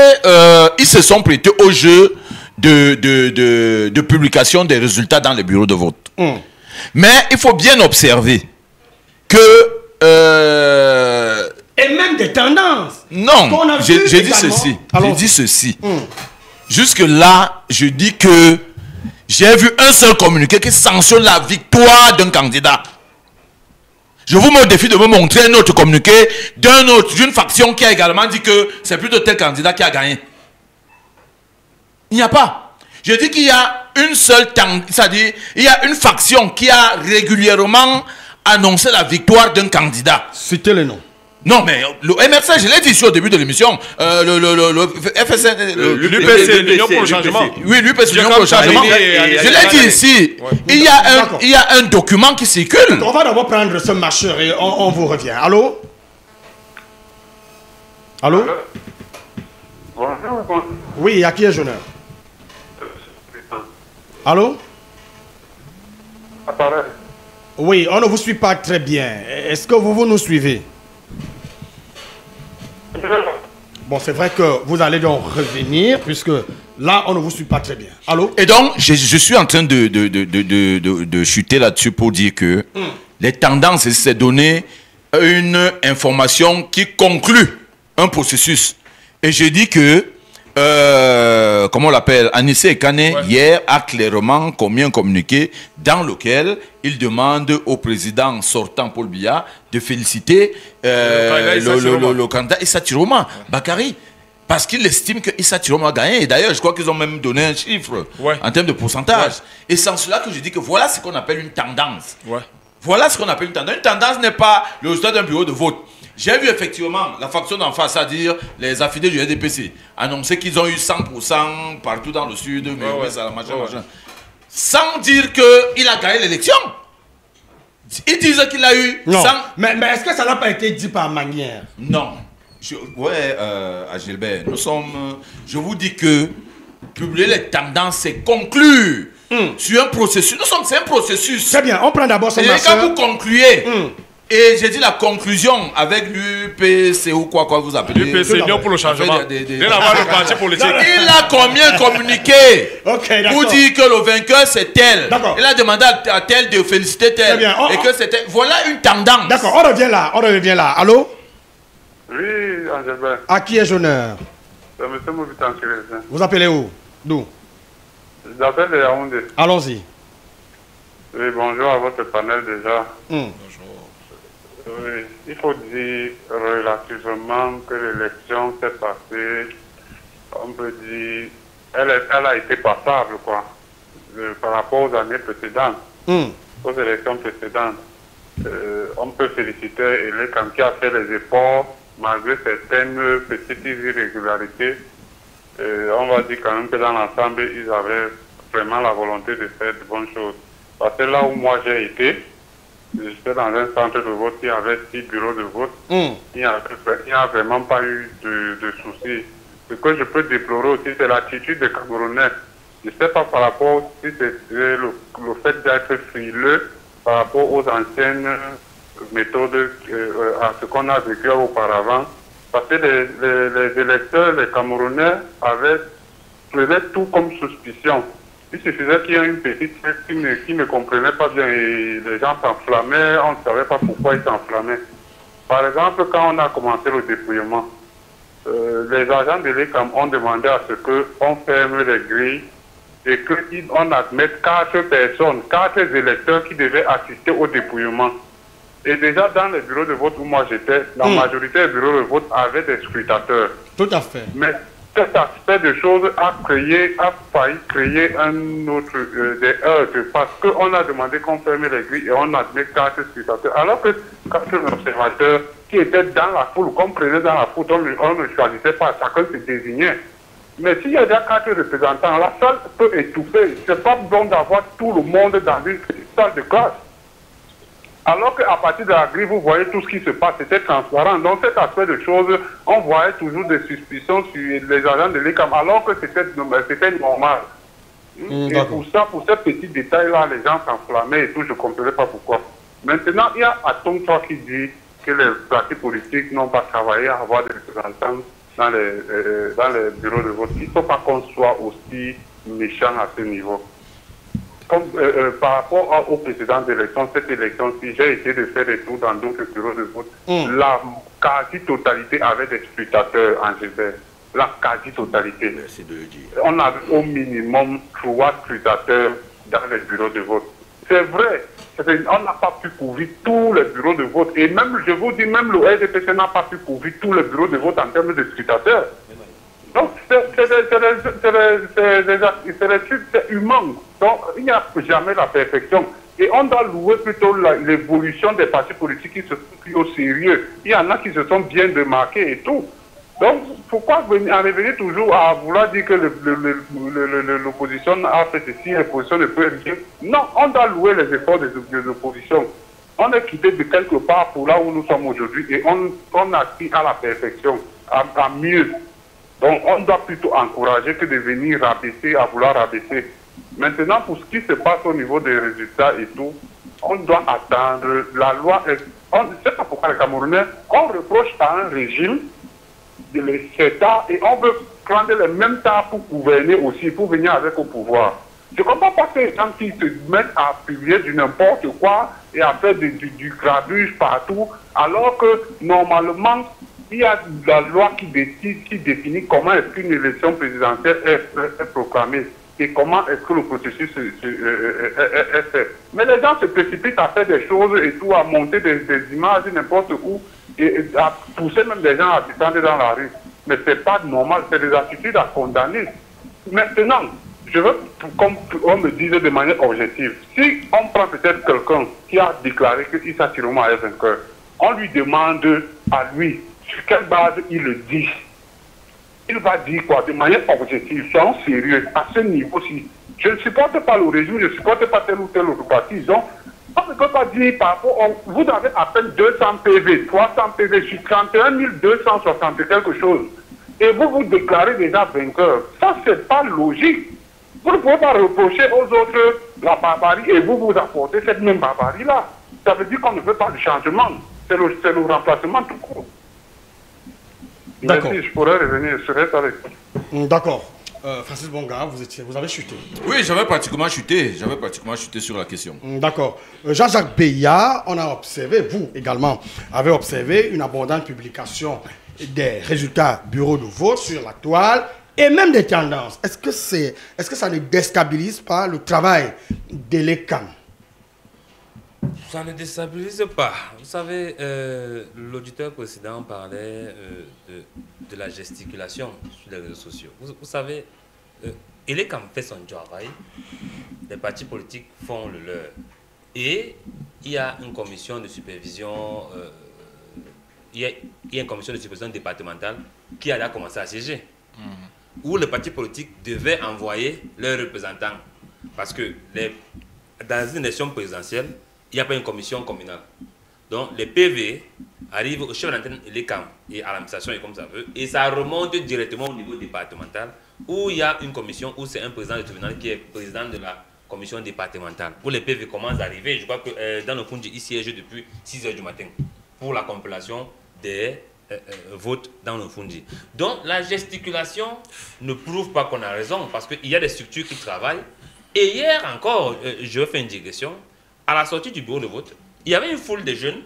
ils se sont prêtés au jeu de publication des résultats dans les bureaux de vote. Mais il faut bien observer que... et même des tendances. Non, j'ai dit ceci. J'ai dit ceci. Jusque-là, je dis que j'ai vu un seul communiqué qui sanctionne la victoire d'un candidat. Je vous mets au défi de me montrer un autre communiqué d'une faction qui a également dit que c'est plutôt tel candidat qui a gagné. Il n'y a pas. Je dis qu'il y a une seule, c'est-à-dire il y a une faction qui a régulièrement annoncé la victoire d'un candidat. Citez le nom. Non, mais le MRC, je l'ai dit ici au début de l'émission, le FSN, l'UPC, l'Union pour le changement. Oui, l'UPC, l'Union pour le changement. Je l'ai dit ici. Il y a un document qui circule. On va d'abord prendre ce marcheur et on vous revient. Allô? Allô? Bonjour. Oui, à qui est l'honneur? Allô? Appareil. Oui, on ne vous suit pas très bien. Est-ce que vous nous suivez? Bon, c'est vrai que vous allez donc revenir, puisque là, on ne vous suit pas très bien. Allô? Et donc, je suis en train de chuter là-dessus pour dire que les tendances, c'est donner une information qui conclut un processus. Et je dis que, comment on l'appelle, Anissé Ekane, hier, a clairement commis un communiqué dans lequel il demande au président sortant Paul Biya de féliciter le candidat Issa Chiroma Bakary. Parce qu'il estime que Issa Chiroma a gagné. Et d'ailleurs, je crois qu'ils ont même donné un chiffre en termes de pourcentage. Et c'est en cela que je dis que voilà ce qu'on appelle une tendance. Voilà ce qu'on appelle une tendance. Une tendance n'est pas le résultat d'un bureau de vote. J'ai vu effectivement la faction d'en face, c'est-à-dire les affidés du RDPC, annoncer qu'ils ont eu 100% partout dans le sud, machin. Sans dire qu'il a gagné l'élection. Ils disent qu'il a eu... Non, mais est-ce que ça n'a pas été dit par manière? Non. À Gilbert, nous sommes... Je vous dis que publier les tendances, c'est conclure sur un processus. C'est un processus. Très bien, on prend d'abord son marché. Et quand vous concluez... Et j'ai dit la conclusion avec l'UPC ou quoi vous appelez. L'UPC, l'Union pour le changement. Il a combien communiqué pour dire que le vainqueur c'est tel. Il a demandé à tel de féliciter tel. Et que c'était. Voilà une tendance. D'accord, on revient là. Allô? Oui, Angèle. À qui est l'honneur? C'est M. Moubitan Kiré. Vous appelez où? D'où? J'appelle de Yaoundé. Allons-y. Oui, bonjour à votre panel déjà. Bonjour. Oui, il faut dire relativement que l'élection s'est passée, on peut dire, elle a été passable, quoi, par rapport aux années précédentes, aux élections précédentes. On peut féliciter Elekam qui a fait les efforts, malgré certaines petites irrégularités. On va dire quand même que dans l'ensemble, ils avaient vraiment la volonté de faire de bonnes choses. Parce que là où moi j'ai été, j'étais dans un centre de vote qui avait 6 bureaux de vote. Il n'y a vraiment pas eu de soucis. Ce que je peux déplorer aussi, c'est l'attitude des Camerounais. Je ne sais pas par rapport si c'est le fait d'être frileux par rapport aux anciennes méthodes, à ce qu'on a vécu auparavant. Parce que les électeurs, les Camerounais, faisaient tout comme suspicion. Il suffisait qu'il y ait une petite tête qui ne comprenait pas bien et les gens s'enflammaient, on ne savait pas pourquoi ils s'enflammaient. Par exemple, quand on a commencé le dépouillement, les agents de l'ECAM ont demandé à ce qu'on ferme les grilles et qu'on admette 4 personnes, 4 électeurs qui devaient assister au dépouillement. Et déjà dans les bureaux de vote où moi j'étais, la majorité des bureaux de vote avaient des scrutateurs. Tout à fait. Mais cet aspect de choses a failli créer un autre des heurts parce qu'on a demandé qu'on ferme les grilles et on admet 4 scrutateurs. Alors que 4 observateurs qui étaient dans la foule, qu'on prenait dans la foule, on ne choisissait pas, chacun se désignait. Mais s'il y a déjà 4 représentants, la salle peut étouffer. C'est pas bon d'avoir tout le monde dans une petite salle de classe. Alors qu'à partir de la grille, vous voyez tout ce qui se passe, c'était transparent. Donc cet aspect de choses, on voyait toujours des suspicions sur les agents de l'ECAM, alors que c'était normal. Et pour ça, pour ces petits détails-là, les gens s'enflammaient et tout, je ne comprenais pas pourquoi. Maintenant, il y a Atom 3 qui dit que les partis politiques n'ont pas travaillé à avoir des représentants dans les bureaux de vote. Il ne faut pas qu'on soit aussi méchant à ce niveau. Comme, par rapport aux précédentes élections, cette élection-ci, j'ai essayé de faire des tours dans d'autres bureaux de vote. La quasi-totalité avait des scrutateurs en Gilbert. La quasi-totalité. Merci de le dire. On a au minimum 3 scrutateurs dans les bureaux de vote. c'est vrai. On n'a pas pu couvrir tous les bureaux de vote. Et même, je vous dis, même le RDPC n'a pas pu couvrir tous les bureaux de vote en termes de scrutateurs. Donc, c'est humain. Donc, il n'y a jamais la perfection. Et on doit louer plutôt l'évolution des partis politiques qui se sont pris au sérieux. Il y en a qui se sont bien démarqués et tout. Donc, pourquoi en revenir toujours à vouloir dire que l'opposition a fait ceci, l'opposition ne peut rien? Non, on doit louer les efforts des oppositions. On est quitté de quelque part pour là où nous sommes aujourd'hui et on aspire à la perfection, à mieux. Donc, on doit plutôt encourager que de venir rabaisser, à vouloir rabaisser. Maintenant, pour ce qui se passe au niveau des résultats et tout, on doit attendre. La loi, c'est pas pourquoi les Camerounais, on reproche à un régime de les CETA et on veut prendre le même temps pour gouverner aussi, pour venir avec au pouvoir. Je ne comprends pas ces gens qui se mettent à publier du n'importe quoi et à faire du grabuge partout, alors que normalement, il y a la loi qui définit comment est-ce qu'une élection présidentielle est proclamée et comment est-ce que le processus est fait. Mais les gens se précipitent à faire des choses et tout, à monter des images n'importe où et à pousser même des gens à descendre dans la rue. Mais ce n'est pas normal, c'est des attitudes à condamner. Maintenant, je veux qu'on me dise de manière objective, si on prend peut-être quelqu'un qui a déclaré que Issa Siroma est vainqueur, on lui demande à lui sur quelle base il le dit. Il va dire quoi de manière objective, soyons sérieux, à ce niveau-ci. Je ne supporte pas le régime, je ne supporte pas tel ou tel autre parti. Donc, on ne peut pas dire par rapport, vous avez à peine 200 PV, 300 PV sur 31 260 quelque chose. Et vous déclarez déjà vainqueur. Ça, c'est pas logique. Vous ne pouvez pas reprocher aux autres la barbarie et vous apportez cette même barbarie-là. Ça veut dire qu'on ne veut pas de changement. C'est le remplacement tout court. Merci, je pourrais revenir, je reste avec vous. D'accord. Francis Bonga, vous avez chuté. Oui, j'avais pratiquement chuté. Sur la question. D'accord. Jean-Jacques Beya, on a observé, vous également, avez observé une abondante publication des résultats bureau de vote sur la toile et même des tendances. Est-ce que ça ne déstabilise pas le travail de l'ECAM? Ça ne déstabilise pas. Vous savez, l'auditeur précédent parlait de la gesticulation sur les réseaux sociaux. Vous savez, l'ECAM fait son travail, les partis politiques font le leur. Et il y a une commission de supervision, il y a une commission de supervision départementale qui a commencé à siéger, où les partis politiques devaient envoyer leurs représentants. Parce que dans une élection présidentielle, il n'y a pas une commission communale. Donc, les PV arrivent au chef d'antenne et l'ECAM et à l'administration et comme ça veut. Et ça remonte directement au niveau départemental où il y a une commission où c'est un président de tribunal qui est président de la commission départementale. Où les PV commencent à arriver, je crois que dans le Fundi, il siège depuis 6 h du matin pour la compilation des votes dans le Fundi. Donc, la gesticulation ne prouve pas qu'on a raison parce qu'il y a des structures qui travaillent. Et hier encore, je fais une digression. À la sortie du bureau de vote, il y avait une foule de jeunes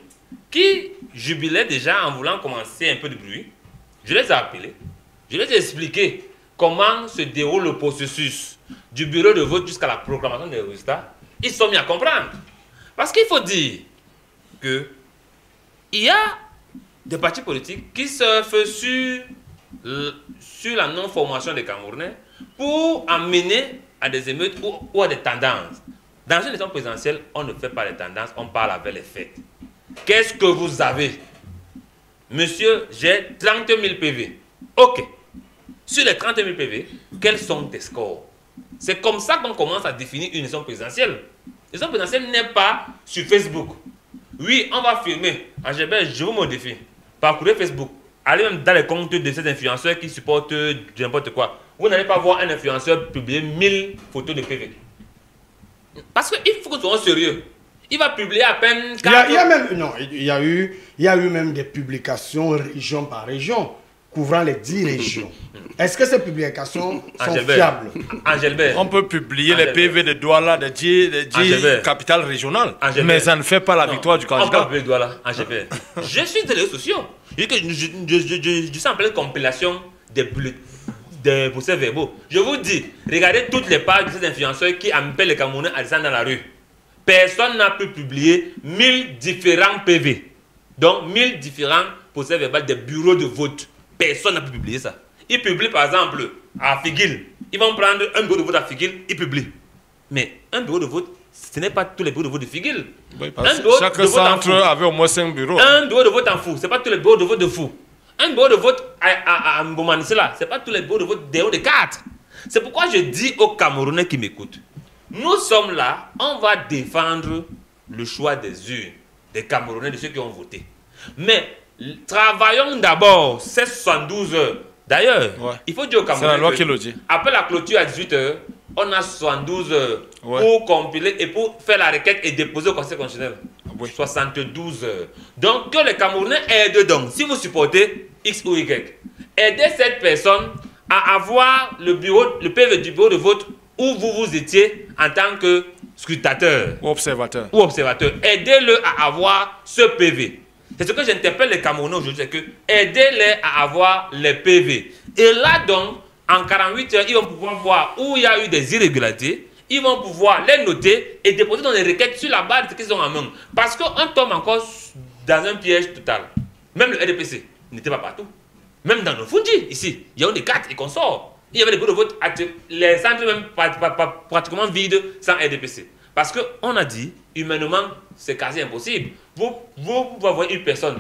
qui jubilaient déjà en voulant commencer un peu de bruit. Je les ai appelés, je les ai expliqué comment se déroule le processus du bureau de vote jusqu'à la proclamation des résultats. Ils se sont mis à comprendre. Parce qu'il faut dire qu'il y a des partis politiques qui surfent sur la non-formation des Camerounais pour amener à des émeutes ou à des tendances. Dans une élection présidentielle, on ne fait pas les tendances, on parle avec les faits. Qu'est-ce que vous avez? Monsieur, j'ai 30 000 PV. Ok. Sur les 30 000 PV, quels sont tes scores? C'est comme ça qu'on commence à définir une élection présidentielle. L'élection présidentielle n'est pas sur Facebook. Oui, on va filmer. Angébert, je vous modifie. Parcourez Facebook. Allez même dans les comptes de ces influenceurs qui supportent n'importe quoi. Vous n'allez pas voir un influenceur publier 1000 photos de PV. Parce qu'il faut que nous soyons sérieux. Il va publier à peine 4... Il y a eu même des publications région par région, couvrant les 10 régions. Est-ce que ces publications sont fiables? On peut publier les PV de Douala, de 10 capitales régionales, mais ça ne fait pas la victoire du candidat. On peut publier Douala, je suis des réseaux sociaux. Je suis en pleine compilation des procès verbaux. Je vous dis, regardez toutes les pages de ces influenceurs qui appellent les Camerounais à descendre dans la rue. personne n'a pu publier 1000 différents PV. Donc 1000 différents procès verbaux des bureaux de vote. Personne n'a pu publier ça. Ils publient par exemple à Figuil. Ils vont prendre un bureau de vote à Figuil, ils publient. Mais un bureau de vote, ce n'est pas tous les bureaux de vote de Figuil. Oui, chaque centre avait au moins 5 bureaux. Un bureau de vote en Fou, ce n'est pas tous les bureaux de vote de Fou. Un bureau de vote à Mbomanisela, ce n'est pas tous les bureaux de vote des hauts de 4. C'est pourquoi je dis aux Camerounais qui m'écoutent, nous sommes là, on va défendre le choix des urnes, des Camerounais, de ceux qui ont voté. Mais travaillons d'abord ces 72 heures. D'ailleurs, il faut dire aux Camerounais, c'est la loi qui le dit. Après la clôture à 18 heures, on a 72 heures pour compiler et pour faire la requête et déposer au Conseil constitutionnel. 72 heures. Donc, que les Camerounais aident donc, si vous supportez X ou Y, aidez cette personne à avoir le PV du bureau de vote où vous étiez en tant que scrutateur ou observateur. Aidez-le à avoir ce PV. C'est ce que j'interpelle les Camerounais aujourd'hui, c'est que aidez-les à avoir les PV. Et là donc, en 48 heures, ils vont pouvoir voir où il y a eu des irrégularités. Ils vont pouvoir les noter et déposer dans les requêtes sur la base de ce qu'ils ont en main. Parce qu'on tombe encore dans un piège total. Même le RDPC n'était pas partout. Même dans nos Fuji, ici, il y a eu des cartes et qu'on sort. Il y avait des bureaux de vote, les centres même pratiquement vides sans RDPC. Parce qu'on a dit, humainement, c'est quasi impossible. Vous pouvez avoir une personne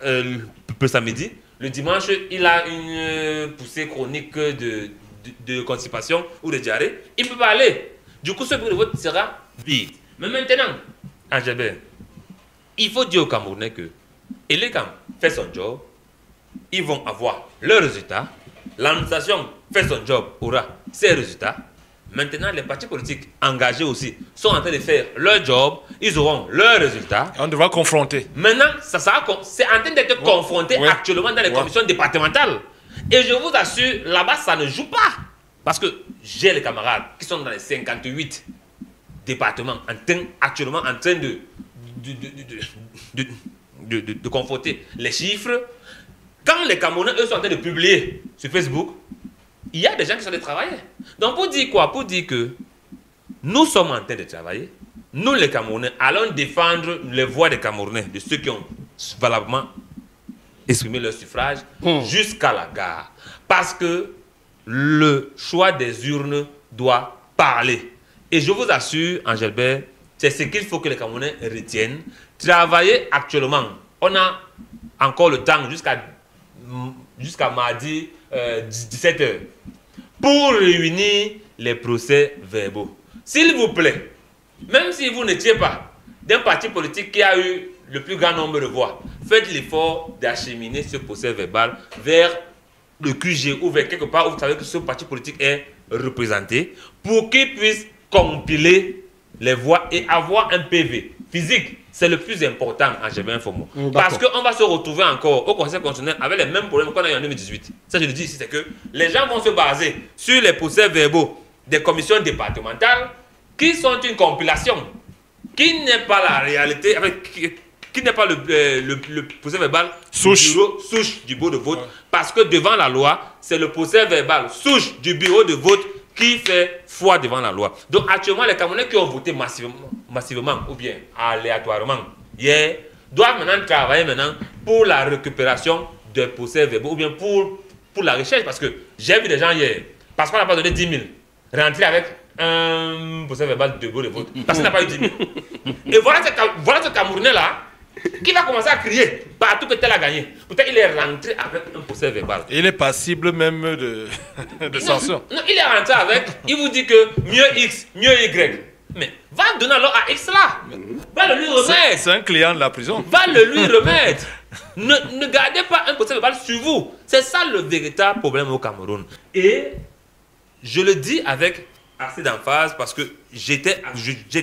le samedi, le dimanche, il a une poussée chronique de constipation ou de diarrhée, il ne peut pas aller. Du coup, ce bureau de vote sera vide. Mais maintenant, Angèle, il faut dire aux Camerounais que Elecam fait son job, ils vont avoir leurs résultats, l'administration fait son job, aura ses résultats. Maintenant, les partis politiques engagés aussi sont en train de faire leur job, ils auront leurs résultats. On devra confronter. Maintenant, c'est en train d'être confronté actuellement dans les commissions départementales. Et je vous assure, là-bas, ça ne joue pas. Parce que j'ai les camarades qui sont dans les 58 départements actuellement en train de confronter les chiffres. Quand les Camerounais, eux, sont en train de publier sur Facebook, il y a des gens qui sont en train de travailler. Donc, pour dire quoi? Pour dire que nous sommes en train de travailler. Nous, les Camerounais, allons défendre les voix des Camerounais, de ceux qui ont valablement exprimé leur suffrage, jusqu'à la gare. Parce que le choix des urnes doit parler. Et je vous assure, Angèle, c'est ce qu'il faut que les Camerounais retiennent. Travailler actuellement. On a encore le temps jusqu'à mardi 17h pour réunir les procès verbaux. S'il vous plaît, même si vous n'étiez pas d'un parti politique qui a eu le plus grand nombre de voix, faites l'effort d'acheminer ce procès verbal vers le QG ou vers quelque part où vous savez que ce parti politique est représenté pour qu'il puisse compiler les voix et avoir un PV physique. C'est le plus important en GV Informo. Parce qu'on va se retrouver encore au Conseil constitutionnel avec les mêmes problèmes qu'on a eu en 2018. Ça, je le dis ici, c'est que les gens vont se baser sur les procès verbaux des commissions départementales qui sont une compilation, qui n'est pas la réalité, qui n'est pas le procès verbal souche du bureau de vote. Parce que devant la loi, c'est le procès verbal souche du bureau de vote qui fait foi devant la loi. Donc actuellement, les Camerounais qui ont voté massivement ou bien aléatoirement hier doivent maintenant travailler pour la récupération des procès verbaux ou bien pour la recherche. Parce que j'ai vu des gens hier, parce qu'on n'a pas donné 10 000, rentrer avec un procès verbal de bureau de vote. Parce qu'il n'a pas eu 10 000. Et voilà ce Camerounais-là qui va commencer à crier partout que tel a gagné. Peut-être il est rentré avec un procès verbal. Il est passible même de sanction. Non, il est rentré avec, il vous dit que mieux X, mieux Y. Mais va donner alors à X là. Va le lui remettre. C'est un client de la prison. Va le lui remettre. Ne gardez pas un procès verbal sur vous. C'est ça le véritable problème au Cameroun. Et je le dis avec assez d'emphase parce que j'étais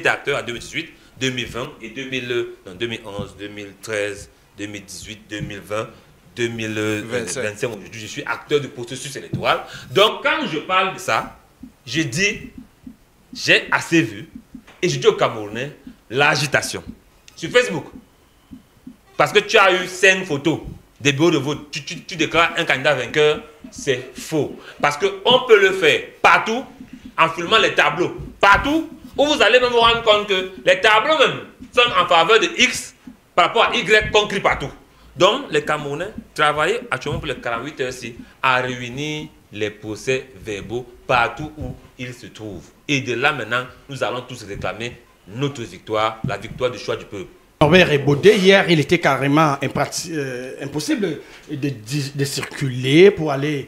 acteur en 2018. 2020 et 2011, 2013, 2018, 2020, 2025. Aujourd'hui, je suis acteur du processus électoral. Donc, quand je parle de ça, je dis, j'ai assez vu, et je dis aux Camerounais, l'agitation. Sur Facebook, parce que tu as eu 5 photos des bureaux de vote, tu déclares un candidat vainqueur, c'est faux. Parce qu'on peut le faire partout, en filmant les tableaux, partout, où vous allez même vous rendre compte que les tableaux même sont en faveur de X par rapport à Y concret partout. Donc, les Camerounais travaillent actuellement pour les 48 heures-ci à réunir les procès verbaux partout où ils se trouvent. Et de là maintenant, nous allons tous réclamer notre victoire, la victoire du choix du peuple. Norbert Ebodé, hier, il était carrément impossible de circuler pour aller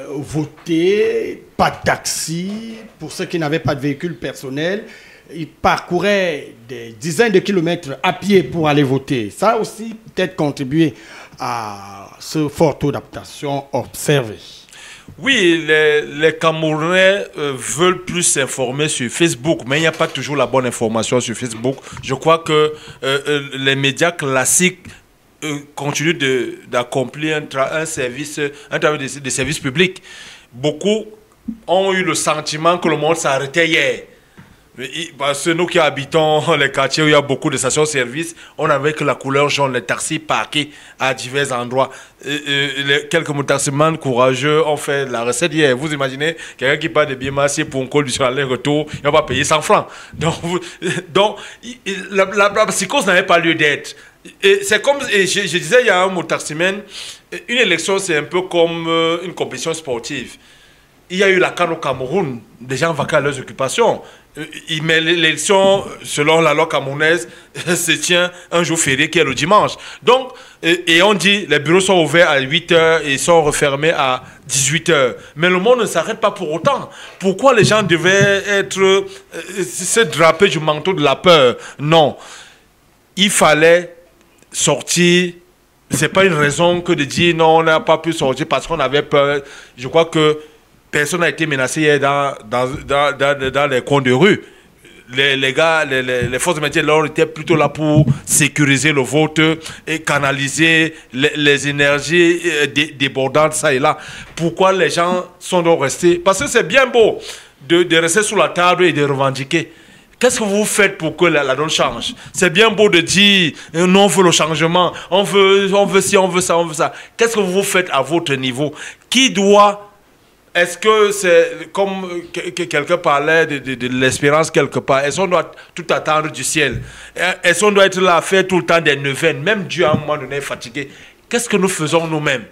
voter, pas de taxi, pour ceux qui n'avaient pas de véhicule personnel. Il parcourait des dizaines de kilomètres à pied pour aller voter. Ça a aussi peut-être contribué à ce fort taux d'adaptation observé. Oui, les Camerounais veulent plus s'informer sur Facebook, mais il n'y a pas toujours la bonne information sur Facebook. Je crois que les médias classiques continuent d'accomplir un travail de service public. Beaucoup ont eu le sentiment que le monde s'arrêtait hier. Parce que nous qui habitons les quartiers où il y a beaucoup de stations-service, on avait que la couleur jaune, les taxis parqués à divers endroits. Quelques motardsman courageux ont fait la recette hier. Vous imaginez, quelqu'un qui part de Biémassé pour un col du aller-retour, il va pas payer 100 francs. Donc la psychose n'avait pas lieu d'être. C'est comme, je disais il y a un motardsman, une élection c'est un peu comme une compétition sportive. Il y a eu la CAN au Cameroun, des gens vaquent à leurs occupations. Mais l'élection, selon la loi camerounaise, se tient un jour férié qui est le dimanche. Donc, et on dit, les bureaux sont ouverts à 8 h et sont refermés à 18 h. Mais le monde ne s'arrête pas pour autant. Pourquoi les gens devaient se draper du manteau de la peur? Non. Il fallait sortir. Ce n'est pas une raison que de dire non, on n'a pas pu sortir parce qu'on avait peur. Je crois que personne n'a été menacé hier dans les coins de rue. Les gars, les forces de maintien de l'ordre étaient plutôt là pour sécuriser le vote et canaliser les énergies débordantes, ça et là. Pourquoi les gens sont donc restés? Parce que c'est bien beau de rester sous la table et de revendiquer. Qu'est-ce que vous faites pour que la donne change? C'est bien beau de dire non, on veut le changement, on veut ci, on veut ça, on veut ça. Qu'est-ce que vous faites à votre niveau? Qui doit... Est-ce que c'est comme quelqu'un parlait de l'espérance quelque part? Est-ce qu'on doit tout attendre du ciel? Est-ce qu'on doit être là à faire tout le temps des neuvaines? Même Dieu à un moment donné est fatigué. Qu'est-ce que nous faisons nous-mêmes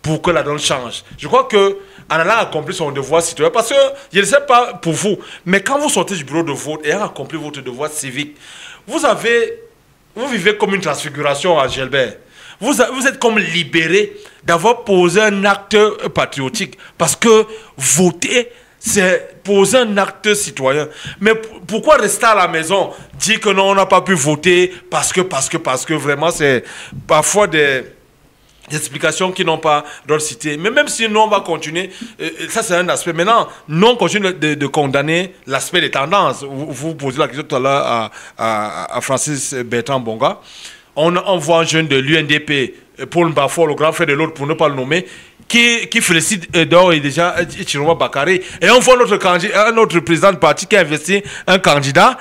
pour que la donne change? Je crois qu'en allant accomplir son devoir citoyen, parce que je ne sais pas pour vous, mais quand vous sortez du bureau de vote et accompli votre devoir civique, vous vivez comme une transfiguration à Gelbert. Vous êtes comme libéré d'avoir posé un acte patriotique. Parce que voter, c'est poser un acte citoyen. Mais pourquoi rester à la maison? Dire que non, on n'a pas pu voter parce que vraiment, c'est parfois des explications qui n'ont pas d'autre cité. Mais même si nous, on va continuer, ça c'est un aspect. Maintenant, nous, on continue de condamner l'aspect des tendances. Vous posez la question tout à l'heure à Francis Bertrand Bonga. On voit un jeune de l'UNDP, Paul Mbafor, le grand frère de l'autre, pour ne pas le nommer, qui félicite d'or et déjà Chiroma Bakary. Et on voit notre président de parti qui a investi un candidat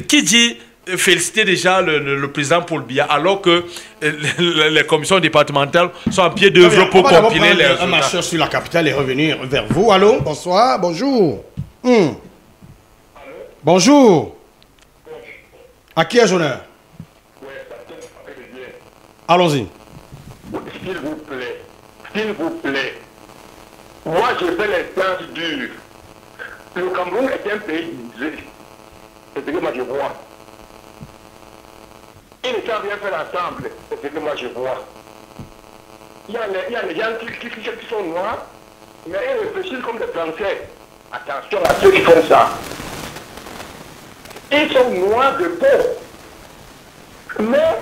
qui dit féliciter déjà le président Paul Biya, alors que les commissions départementales sont en pied d'œuvre pour compiler les résultats. Un marcheur sur la capitale est revenu vers vous. Allô, bonsoir, bonjour. Bonjour. À qui ai-je honneur? Allons-y. S'il vous plaît, moi je fais l'instance dure. Le Cameroun est un pays divisé. C'est ce que moi je vois. Ils ne savent rien faire ensemble. C'est ce que moi je vois. Il y a les gens qui sont noirs, mais ils réfléchissent comme des Français. Attention à ceux qui font ça. Ils sont noirs de peau. Mais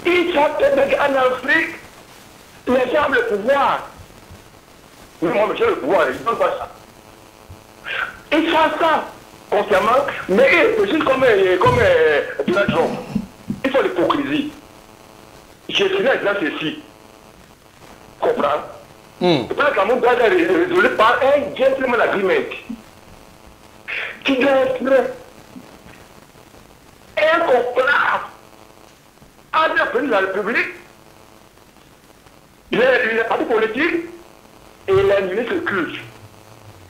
ils savent qu'en Afrique, les gens ont le pouvoir. Mais moi, j'ai le pouvoir, ils ne font pas ça. Ils savent ça consciemment, mais ils réfléchissent comme Donald Trump. Ils font l'hypocrisie. Je suis là, ceci. Comprends? Le Cameroun doit être résolu par un gentleman agreement qui doit être incomparable entre le président de la République, les partis politiques et les ministres cultes.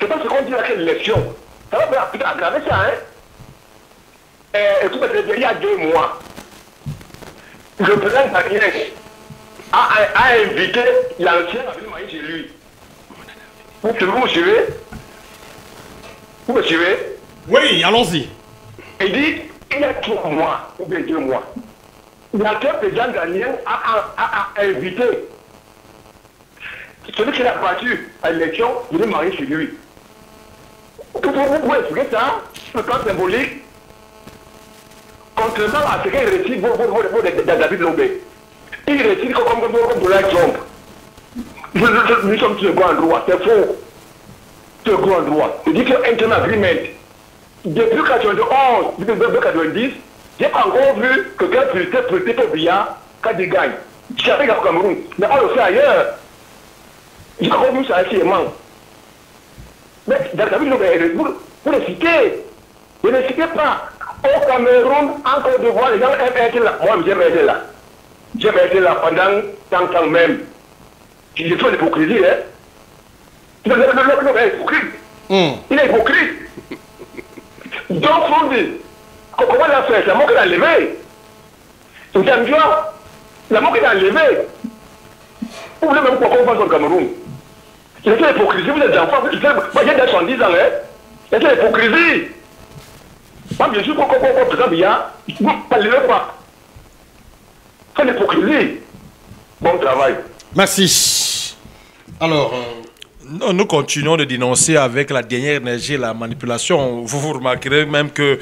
C'est pas ce qu'on dit à quelle élection. Ça va aggraver ça, hein? il y a 2 mois, le président Daniel a invité l'ancien à venir manger chez lui. Vous me suivez? Vous me suivez? Oui, allons-y. Il dit, il y a 3 mois, ou bien 2 mois, l'ancien président Daniel a invité celui qui a battu à l'élection, il est marié chez lui. Vous pouvez expliquer ça, le plan symbolique, contrairement à ce qu'il récite David Lobé. Il récite comme Donald Trump. Nous sommes sur le grand droit, c'est faux. Sur le grand droit. Il dit que Internal Agreement, depuis 91, depuis 90, j'ai encore vu que quelqu'un peut billard quand il gagne. J'avais au Cameroun, mais on le fait ailleurs. J'ai encore vu ça actuellement. Mais David Lobé, vous le citez. Vous ne le citez pas. Au Cameroun, en Côte d'Ivoire, les gens aiment être là. Moi, j'aime être là. J'aime être là pendant tant même. Je fais l'hypocrisie, hein. Le est hypocrite. Il est hypocrite. Donc, on dit, comment il a fait? C'est la mort qu'il a levé. Vous aimez bien? La mort qu'il a levé. Vous voulez même qu'on fasse au Cameroun? C'est l'hypocrisie, vous êtes des enfants. Moi, j'ai 70 ans, hein. C'est l'hypocrisie. Moi, bien sûr, quand on présente bien, vous ne parlez pas. C'est l'hypocrisie. Bon travail. Merci. Alors... Nous continuons de dénoncer avec la dernière énergie la manipulation. Vous remarquerez même que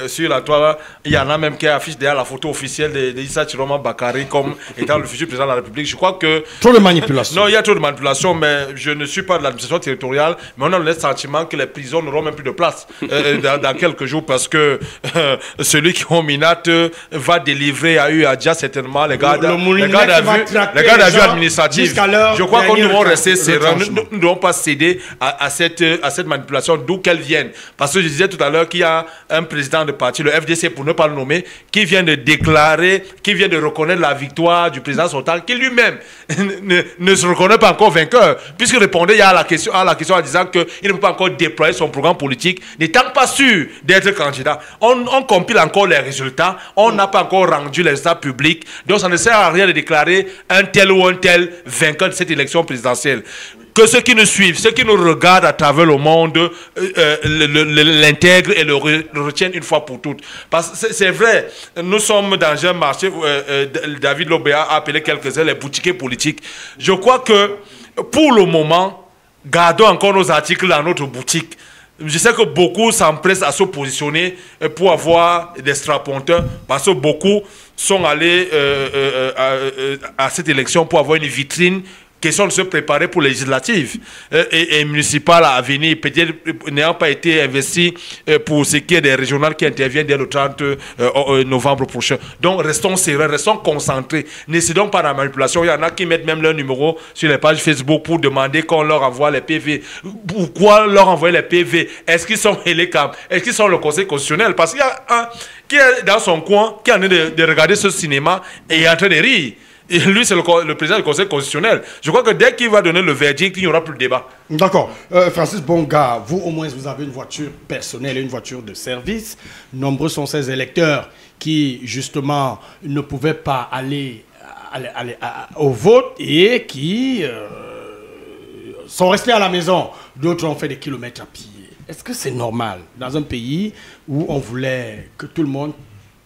sur la toile, il y en a même qui affichent derrière la photo officielle d'Issa Chiroma Bakary comme étant le futur président de la République. Je crois que... Trop de manipulation. Non, il y a trop de manipulation, mais je ne suis pas de l'administration territoriale, mais on a le sentiment que les prisons n'auront même plus de place dans quelques jours parce que celui qui nominate va délivrer à eux, à déjà certainement les gars d'avue administratif. Je crois qu'on devrait rester serein. Ne devons pas céder à cette manipulation, d'où qu'elle vienne. Parce que je disais tout à l'heure qu'il y a un président de parti, le FDC pour ne pas le nommer, qui vient de déclarer, qui vient de reconnaître la victoire du président Sultan, qui lui-même ne se reconnaît pas encore vainqueur, puisqu'il répondait à la question en disant qu'il ne peut pas encore déployer son programme politique, n'étant pas sûr d'être candidat. On compile encore les résultats, on n'a pas encore rendu les résultats publics, donc ça ne sert à rien de déclarer un tel ou un tel vainqueur de cette élection présidentielle. Que ceux qui nous suivent, ceux qui nous regardent à travers le monde, l'intègrent et le retiennent une fois pour toutes. Parce que c'est vrai, nous sommes dans un marché, David Lobé a appelé quelques-uns les boutiquiers politiques. Je crois que pour le moment, gardons encore nos articles dans notre boutique. Je sais que beaucoup s'empressent à se positionner pour avoir des straponteurs, parce que beaucoup sont allés à cette élection pour avoir une vitrine, question de se préparer pour les législatives et municipales à venir, peut-être n'ayant pas été investi pour ce qui est des régionales qui interviennent dès le 30 novembre prochain. Donc restons sérieux, restons concentrés. N'essayons pas la manipulation. Il y en a qui mettent même leur numéro sur les pages Facebook pour demander qu'on leur envoie les PV. Pourquoi leur envoyer les PV? Est-ce qu'ils sont électables? Est-ce qu'ils sont le Conseil constitutionnel? Parce qu'il y a un qui est dans son coin, qui est en train de regarder ce cinéma et est en train de rire. Et lui, c'est le président du Conseil constitutionnel. Je crois que dès qu'il va donner le verdict, il n'y aura plus de débat. D'accord. Francis Bonga, vous au moins, vous avez une voiture personnelle et une voiture de service. Nombreux sont ces électeurs qui, justement, ne pouvaient pas aller au vote et qui sont restés à la maison. D'autres ont fait des kilomètres à pied. Est-ce que c'est normal dans un pays où on voulait que tout le monde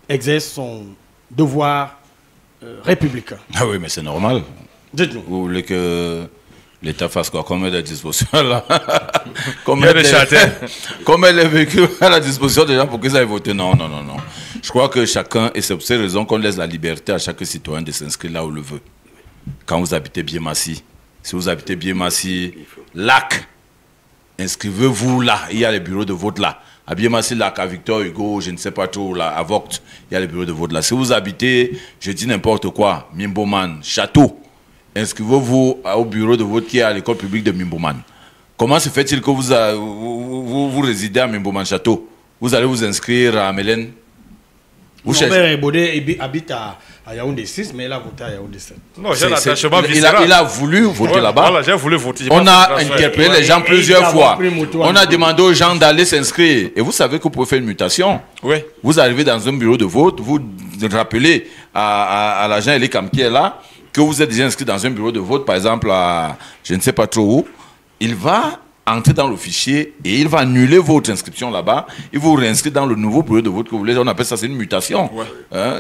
exerce son devoir républicain? Ah oui, mais c'est normal. Dites-nous. Vous voulez que l'État fasse quoi? Comme mettre à disposition là. Comme mettre les véhicules à la disposition des gens pour qu'ils aillent voter. Non. Je crois que chacun, et c'est pour ces raisons qu'on laisse la liberté à chaque citoyen de s'inscrire là où il le veut. Quand vous habitez Biémassi, si vous habitez Biémassi, Lac, inscrivez-vous là. Il y a les bureaux de vote là. À Biémassi, là, à Victor Hugo, je ne sais pas trop, là, à Vogt, il y a les bureaux de vote là. Si vous habitez, je dis n'importe quoi, Mimboman, Château, inscrivez-vous au bureau de vote qui est à l'école publique de Mimboman. Comment se fait-il que vous résidez à Mimboman Château? Vous allez vous inscrire à Mélène? Mon père Ebodé habite à Yaoundé 6, mais il a voté à Yaoundé 7. Non, j'ai l'attachement viscéral. Il a voulu voter là-bas. Voilà, j'ai voulu voter. On a interpellé les gens plusieurs fois. On a demandé aux gens d'aller s'inscrire. Et vous savez que vous pouvez faire une mutation. Oui. Vous arrivez dans un bureau de vote, vous rappelez à l'agent Elikam qui est là que vous êtes déjà inscrit dans un bureau de vote, par exemple à je ne sais pas trop où. Il va entrer dans le fichier et il va annuler votre inscription là-bas. Il vous réinscrit dans le nouveau bureau de vote que vous voulez. On appelle ça, c'est une mutation. Ouais.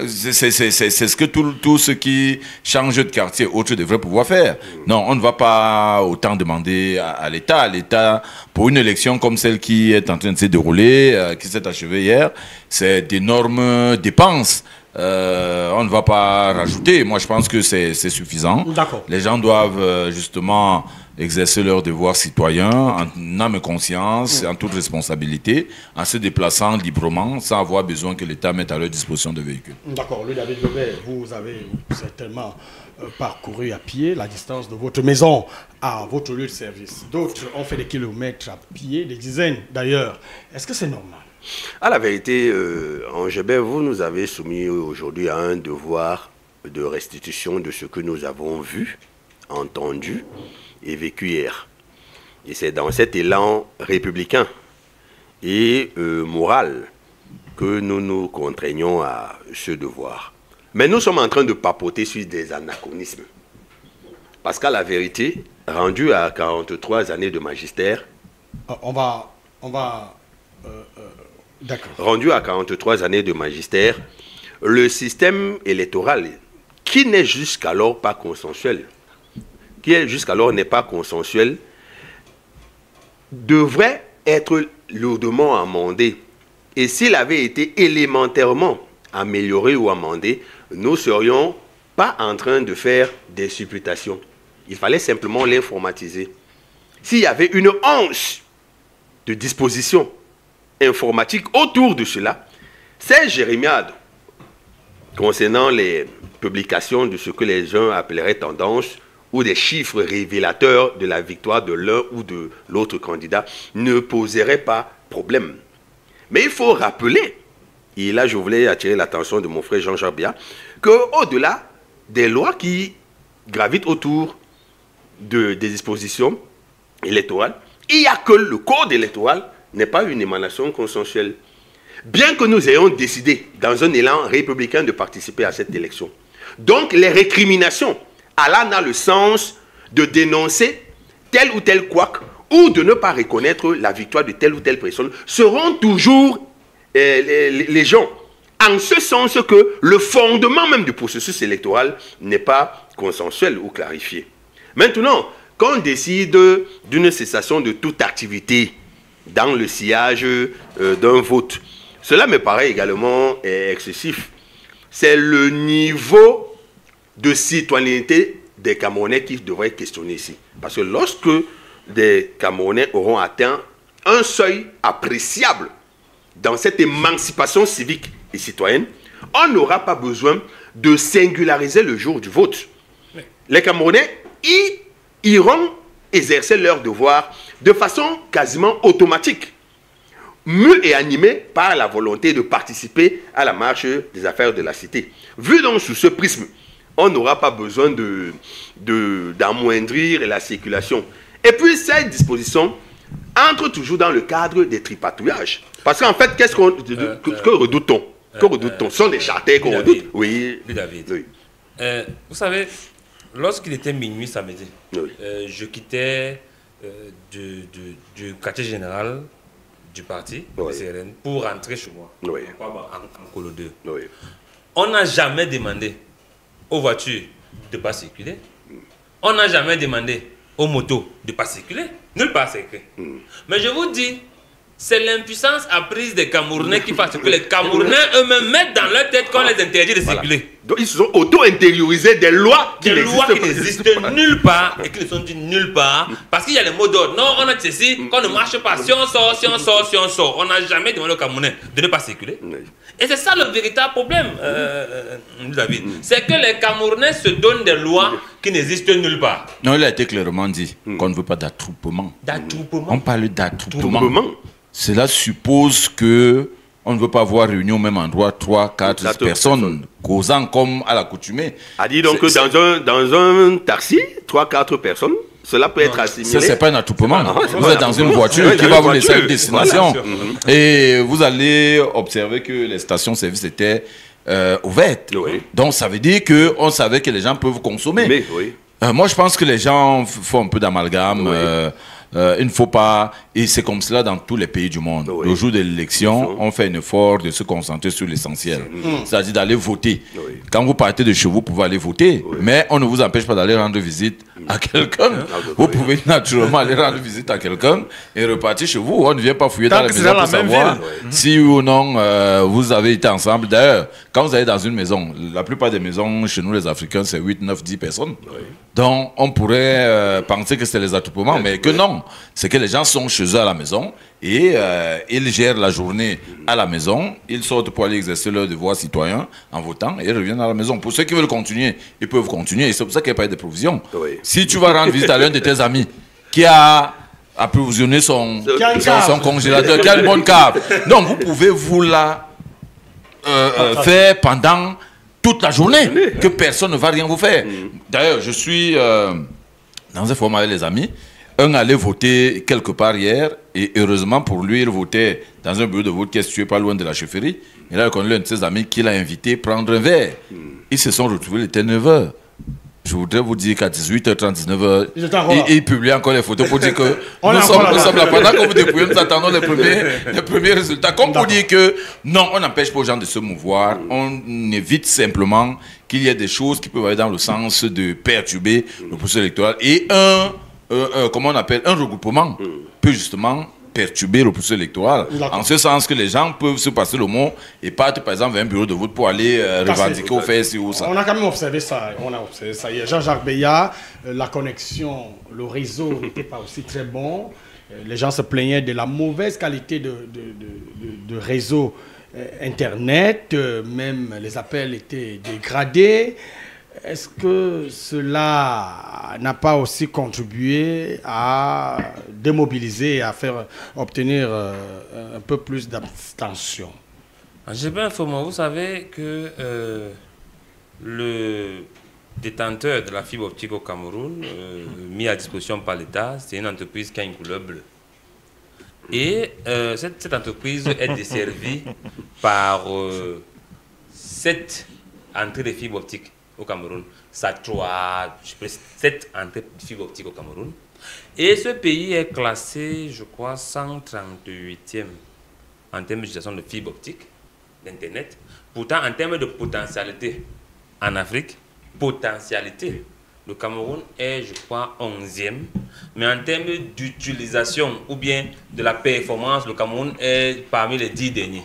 C'est ce que tous ceux qui changent de quartier autres devraient pouvoir faire. Non, on ne va pas autant demander à l'État. L'État, pour une élection comme celle qui est en train de se dérouler, qui s'est achevée hier, c'est d'énormes dépenses. On ne va pas rajouter. Moi, je pense que c'est suffisant. Les gens doivent justement exercer leur devoir citoyen en âme et conscience, en toute responsabilité, en se déplaçant librement, sans avoir besoin que l'État mette à leur disposition de véhicules. D'accord. Louis David Lobert, vous avez certainement parcouru à pied la distance de votre maison à votre lieu de service. D'autres ont fait des kilomètres à pied, des dizaines d'ailleurs. Est-ce que c'est normal? À la vérité, Angebert, vous nous avez soumis aujourd'hui à un devoir de restitution de ce que nous avons vu, entendu et vécu hier. Et c'est dans cet élan républicain et moral que nous nous contraignons à ce devoir. Mais nous sommes en train de papoter sur des anachronismes. Parce qu'à la vérité, rendu à 43 années de magistère... Rendu à 43 années de magistère, le système électoral, qui n'est jusqu'alors pas consensuel, n'est pas consensuel, devrait être lourdement amendé. Et s'il avait été élémentairement amélioré ou amendé, nous ne serions pas en train de faire des supputations. Il fallait simplement l'informatiser. S'il y avait une once de disposition informatique autour de cela, ces jérémiades concernant les publications de ce que les gens appelleraient tendance ou des chiffres révélateurs de la victoire de l'un ou de l'autre candidat ne poseraient pas problème. Mais il faut rappeler, et là je voulais attirer l'attention de mon frère Jean-Jacques Bia, qu'au-delà des lois qui gravitent autour des dispositions électorales, il n'y a que le code électoral n'est pas une émanation consensuelle. Bien que nous ayons décidé, dans un élan républicain, de participer à cette élection. Donc, les récriminations allant dans le sens de dénoncer tel ou tel couac ou de ne pas reconnaître la victoire de telle ou telle personne seront toujours légion. En ce sens que le fondement même du processus électoral n'est pas consensuel ou clarifié. Maintenant, quand on décide d'une cessation de toute activité dans le sillage d'un vote, cela me paraît également excessif. C'est le niveau de citoyenneté des Camerounais qui devrait questionner ici. Parce que lorsque des Camerounais auront atteint un seuil appréciable dans cette émancipation civique et citoyenne, on n'aura pas besoin de singulariser le jour du vote. Les Camerounais iront exercer leur devoir de façon quasiment automatique, mus et animés par la volonté de participer à la marche des affaires de la cité. Vu donc sous ce prisme, on n'aura pas besoin d'amoindrir la circulation. Et puis, cette disposition entre toujours dans le cadre des tripatouillages. Parce qu'en fait, qu'est-ce que redoute-t-on? Que redoute-t-on? Ce sont des charters qu'on redoute. Oui. David. Oui. Vous savez, lorsqu'il était minuit samedi, oui, je quittais du quartier général du parti, oui, CRN, pour rentrer chez moi, oui, en Colo 2. Oui. On n'a jamais demandé aux voitures de ne pas circuler. On n'a jamais demandé aux motos de ne pas circuler. Nulle part c'est écrit. Mais je vous dis, c'est l'impuissance apprise des Camerounais qui fait que les Camerounais eux-mêmes mettent dans leur tête qu'on les interdit de circuler. Donc ils se sont auto-intériorisés des lois qui n'existent nulle part et qui ne sont dites nulle part parce qu'il y a les mots d'ordre. Non, on a dit ceci, qu'on ne marche pas, si on sort, si on sort, si on sort. On n'a jamais demandé aux Camerounais de ne pas circuler. Et c'est ça le véritable problème, David. C'est que les Camerounais se donnent des lois qui n'existent nulle part. Non, il a été clairement dit qu'on ne veut pas d'attroupement. D'attroupement. On parle d'attroupement. Cela suppose que on ne veut pas voir réunir au même endroit 3, 4 personnes causant comme à l'accoutumée. A dit donc que dans un taxi, 3, 4 personnes, cela peut être assimilé. Ça, c'est pas un attroupement. Vous êtes dans une voiture qui va vous laisser à une destination. Voilà. Et vous allez observer que les stations-service étaient ouvertes. Oui. Donc, ça veut dire qu'on savait que les gens peuvent consommer. Mais, oui. Moi, je pense que les gens font un peu d'amalgame. Oui. Il ne faut pas, et c'est comme cela dans tous les pays du monde. Oui. Le jour de l'élection, on fait un effort de se concentrer sur l'essentiel, c'est-à-dire d'aller voter. Oui. Quand vous partez de chez vous, vous pouvez aller voter, mais on ne vous empêche pas d'aller rendre visite à quelqu'un. Vous pouvez naturellement aller rendre visite à quelqu'un et repartir chez vous. On ne vient pas fouiller dans la maison pour savoir si ou non vous avez été ensemble. D'ailleurs, quand vous allez dans une maison, la plupart des maisons chez nous les Africains, c'est 8, 9, 10 personnes. Oui. Donc on pourrait penser que c'est les attroupements, mais que non. C'est que les gens sont chez eux à la maison et ils gèrent la journée à la maison. Ils sortent pour aller exercer leur devoir citoyen en votant et ils reviennent à la maison. Pour ceux qui veulent continuer, ils peuvent continuer. Et c'est pour ça qu'il n'y a pas de provision. Oui. Si tu vas rendre visite à l'un de tes amis qui a approvisionné son congélateur, qui a une bonne cave, donc vous pouvez vous la faire pendant toute la journée, que personne ne va rien vous faire. D'ailleurs, je suis dans un forum avec les amis. Un allait voter quelque part hier, et heureusement pour lui, il votait dans un bureau de vote qui est situé pas loin de la chefferie. Il a reconnu l'un de ses amis qui l'a invité prendre un verre. Ils se sont retrouvés, il était 9h. Je voudrais vous dire qu'à 18h30, 19h, il publie encore les photos pour dire que nous sommes là. Pendant que vous dépouillez, nous attendons les premiers résultats. Comme pour dire que non, on n'empêche pas aux gens de se mouvoir. On évite simplement qu'il y ait des choses qui peuvent aller dans le sens de perturber le processus électoral. Et comment on appelle, un regroupement peut justement perturber le processus électoral, en ce sens que les gens peuvent se passer le mot et partent par exemple vers un bureau de vote pour aller revendiquer ou faire ci ou ça. On a quand même observé ça, Jean-Jacques Beya, la connexion, le réseau n'était pas aussi très bon. Les gens se plaignaient de la mauvaise qualité de réseau Internet, même les appels étaient dégradés. Est-ce que cela n'a pas aussi contribué à démobiliser, à faire obtenir un peu plus d'abstention? J'ai bien informé, vous savez que le détenteur de la fibre optique au Cameroun, mis à disposition par l'État, c'est une entreprise qui a une couleur bleue. Et cette entreprise est desservie par 7 entrées de fibre optique au Cameroun. Ça a 7 entrées de fibre optique au Cameroun. Et ce pays est classé, je crois, 138e en termes d'utilisation de fibre optique, d'Internet. Pourtant, en termes de potentialité en Afrique, le Cameroun est, je crois, 11e. Mais en termes d'utilisation ou bien de la performance, le Cameroun est parmi les 10 derniers.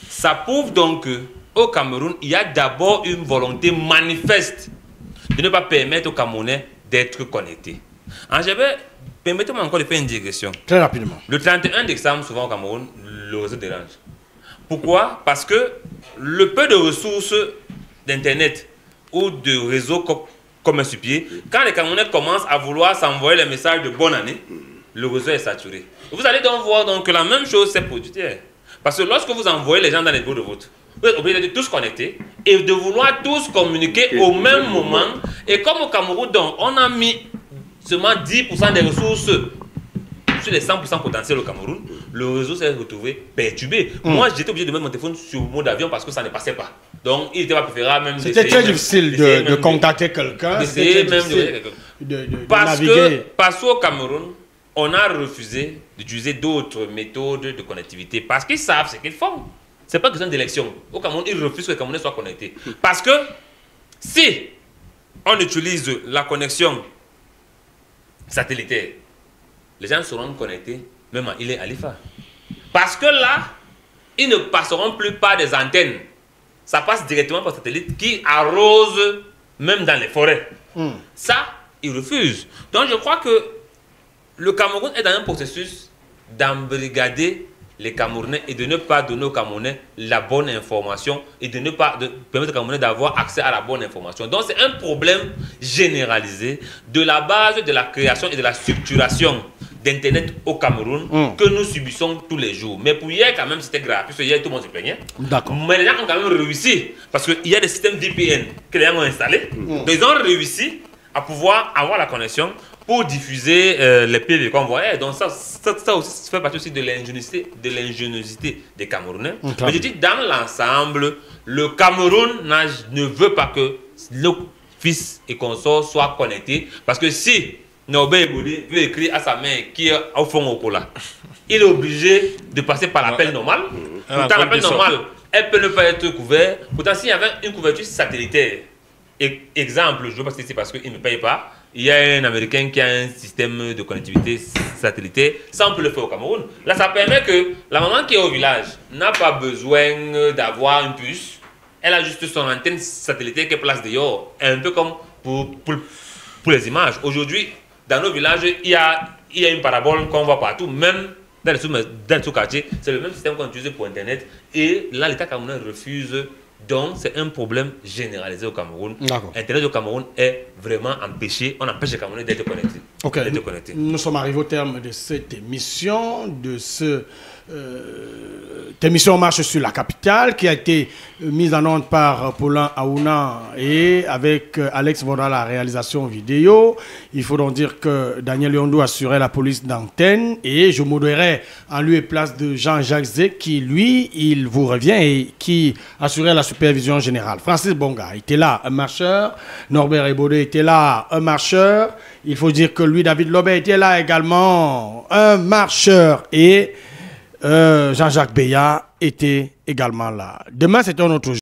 Ça prouve donc que au Cameroun, il y a d'abord une volonté manifeste de ne pas permettre aux Camerounais d'être connectés. Permettez-moi encore de faire une digression. Très rapidement. Le 31 décembre, souvent au Cameroun, le réseau dérange. Pourquoi? Parce que le peu de ressources d'Internet ou de réseau comme un sous-pied, quand les Camerounais commencent à vouloir s'envoyer les messages de bonne année, le réseau est saturé. Vous allez donc voir donc, que la même chose s'est produite hier. Parce que lorsque vous envoyez les gens dans les bureaux de vote, vous êtes obligé de tous connecter et de vouloir tous communiquer au même moment. Et comme au Cameroun, donc, on a mis seulement 10% des ressources sur les 100% potentiels au Cameroun, le réseau s'est retrouvé perturbé. Moi, j'étais obligé de mettre mon téléphone sur mode avion parce que ça ne passait pas. Donc, il était pas préférable même. C'était très difficile de contacter quelqu'un. Parce qu'au Cameroun, on a refusé d'utiliser d'autres méthodes de connectivité parce qu'ils savent ce qu'ils font. Ce n'est pas question d'élection. Au Cameroun, ils refusent que les Camerounais soient connectés. Parce que si on utilise la connexion satellitaire, les gens seront connectés même à Ile Khalifa. Parce que là, ils ne passeront plus par des antennes. Ça passe directement par satellite qui arrose même dans les forêts. Ça, ils refusent. Donc je crois que le Cameroun est dans un processus d'embrigader les Camerounais et de ne pas donner aux Camerounais la bonne information et de ne pas permettre aux Camerounais d'avoir accès à la bonne information. Donc c'est un problème généralisé de la base de la création et de la structuration d'Internet au Cameroun que nous subissons tous les jours. Mais pour hier, quand même, c'était grave. Parce que hier, tout le monde se plaignait. D'accord. Mais les gens ont quand même réussi. Parce qu'il y a des systèmes VPN que les gens ont installés. Donc, ils ont réussi à pouvoir avoir la connexion pour diffuser les PV qu'on voyait. Donc, ça aussi fait partie aussi de l'ingéniosité des Camerounais. Mais je dis, dans l'ensemble, le Cameroun ne veut pas que nos fils et consorts soient connectés. Parce que si Norbert Eboudé veut écrire à sa mère qui est au fond au cola, il est obligé de passer par l'appel normal. Pourtant, l'appel normal, elle peut ne pas être couverte. Pourtant, s'il y avait une couverture satellitaire, exemple, je ne veux pas citer parce qu'il ne paye pas, il y a un Américain qui a un système de connectivité satellitaire, ça on peut le faire au Cameroun. Là, ça permet que la maman qui est au village n'a pas besoin d'avoir une puce. Elle a juste son antenne satellitaire qu'elle place dehors, un peu comme pour les images. Aujourd'hui, dans nos villages, il y a une parabole qu'on voit partout, même dans les sous-quartiers. C'est le même système qu'on utilise pour Internet. Et là, l'État camerounais refuse. Donc, c'est un problème généralisé au Cameroun. Internet au Cameroun est vraiment empêché. On empêche les Camerounais d'être connectés. Ok, nous sommes arrivés au terme de cette émission, émission Marche sur la capitale, qui a été mise en onde par Paulin Aouna et avec Alex Vonda la réalisation vidéo. Il faut donc dire que Daniel Yondo assurait la police d'antenne et je modérais en lieu et place de Jean-Jacques Zek qui, lui, il vous revient et qui assurait la supervision générale. Francis Bonga était là, un marcheur. Norbert Eboudé était là, un marcheur. Il faut dire que lui, David Lobé, était là également, un marcheur. Et Jean-Jacques Beya était également là. Demain, c'est un autre jour.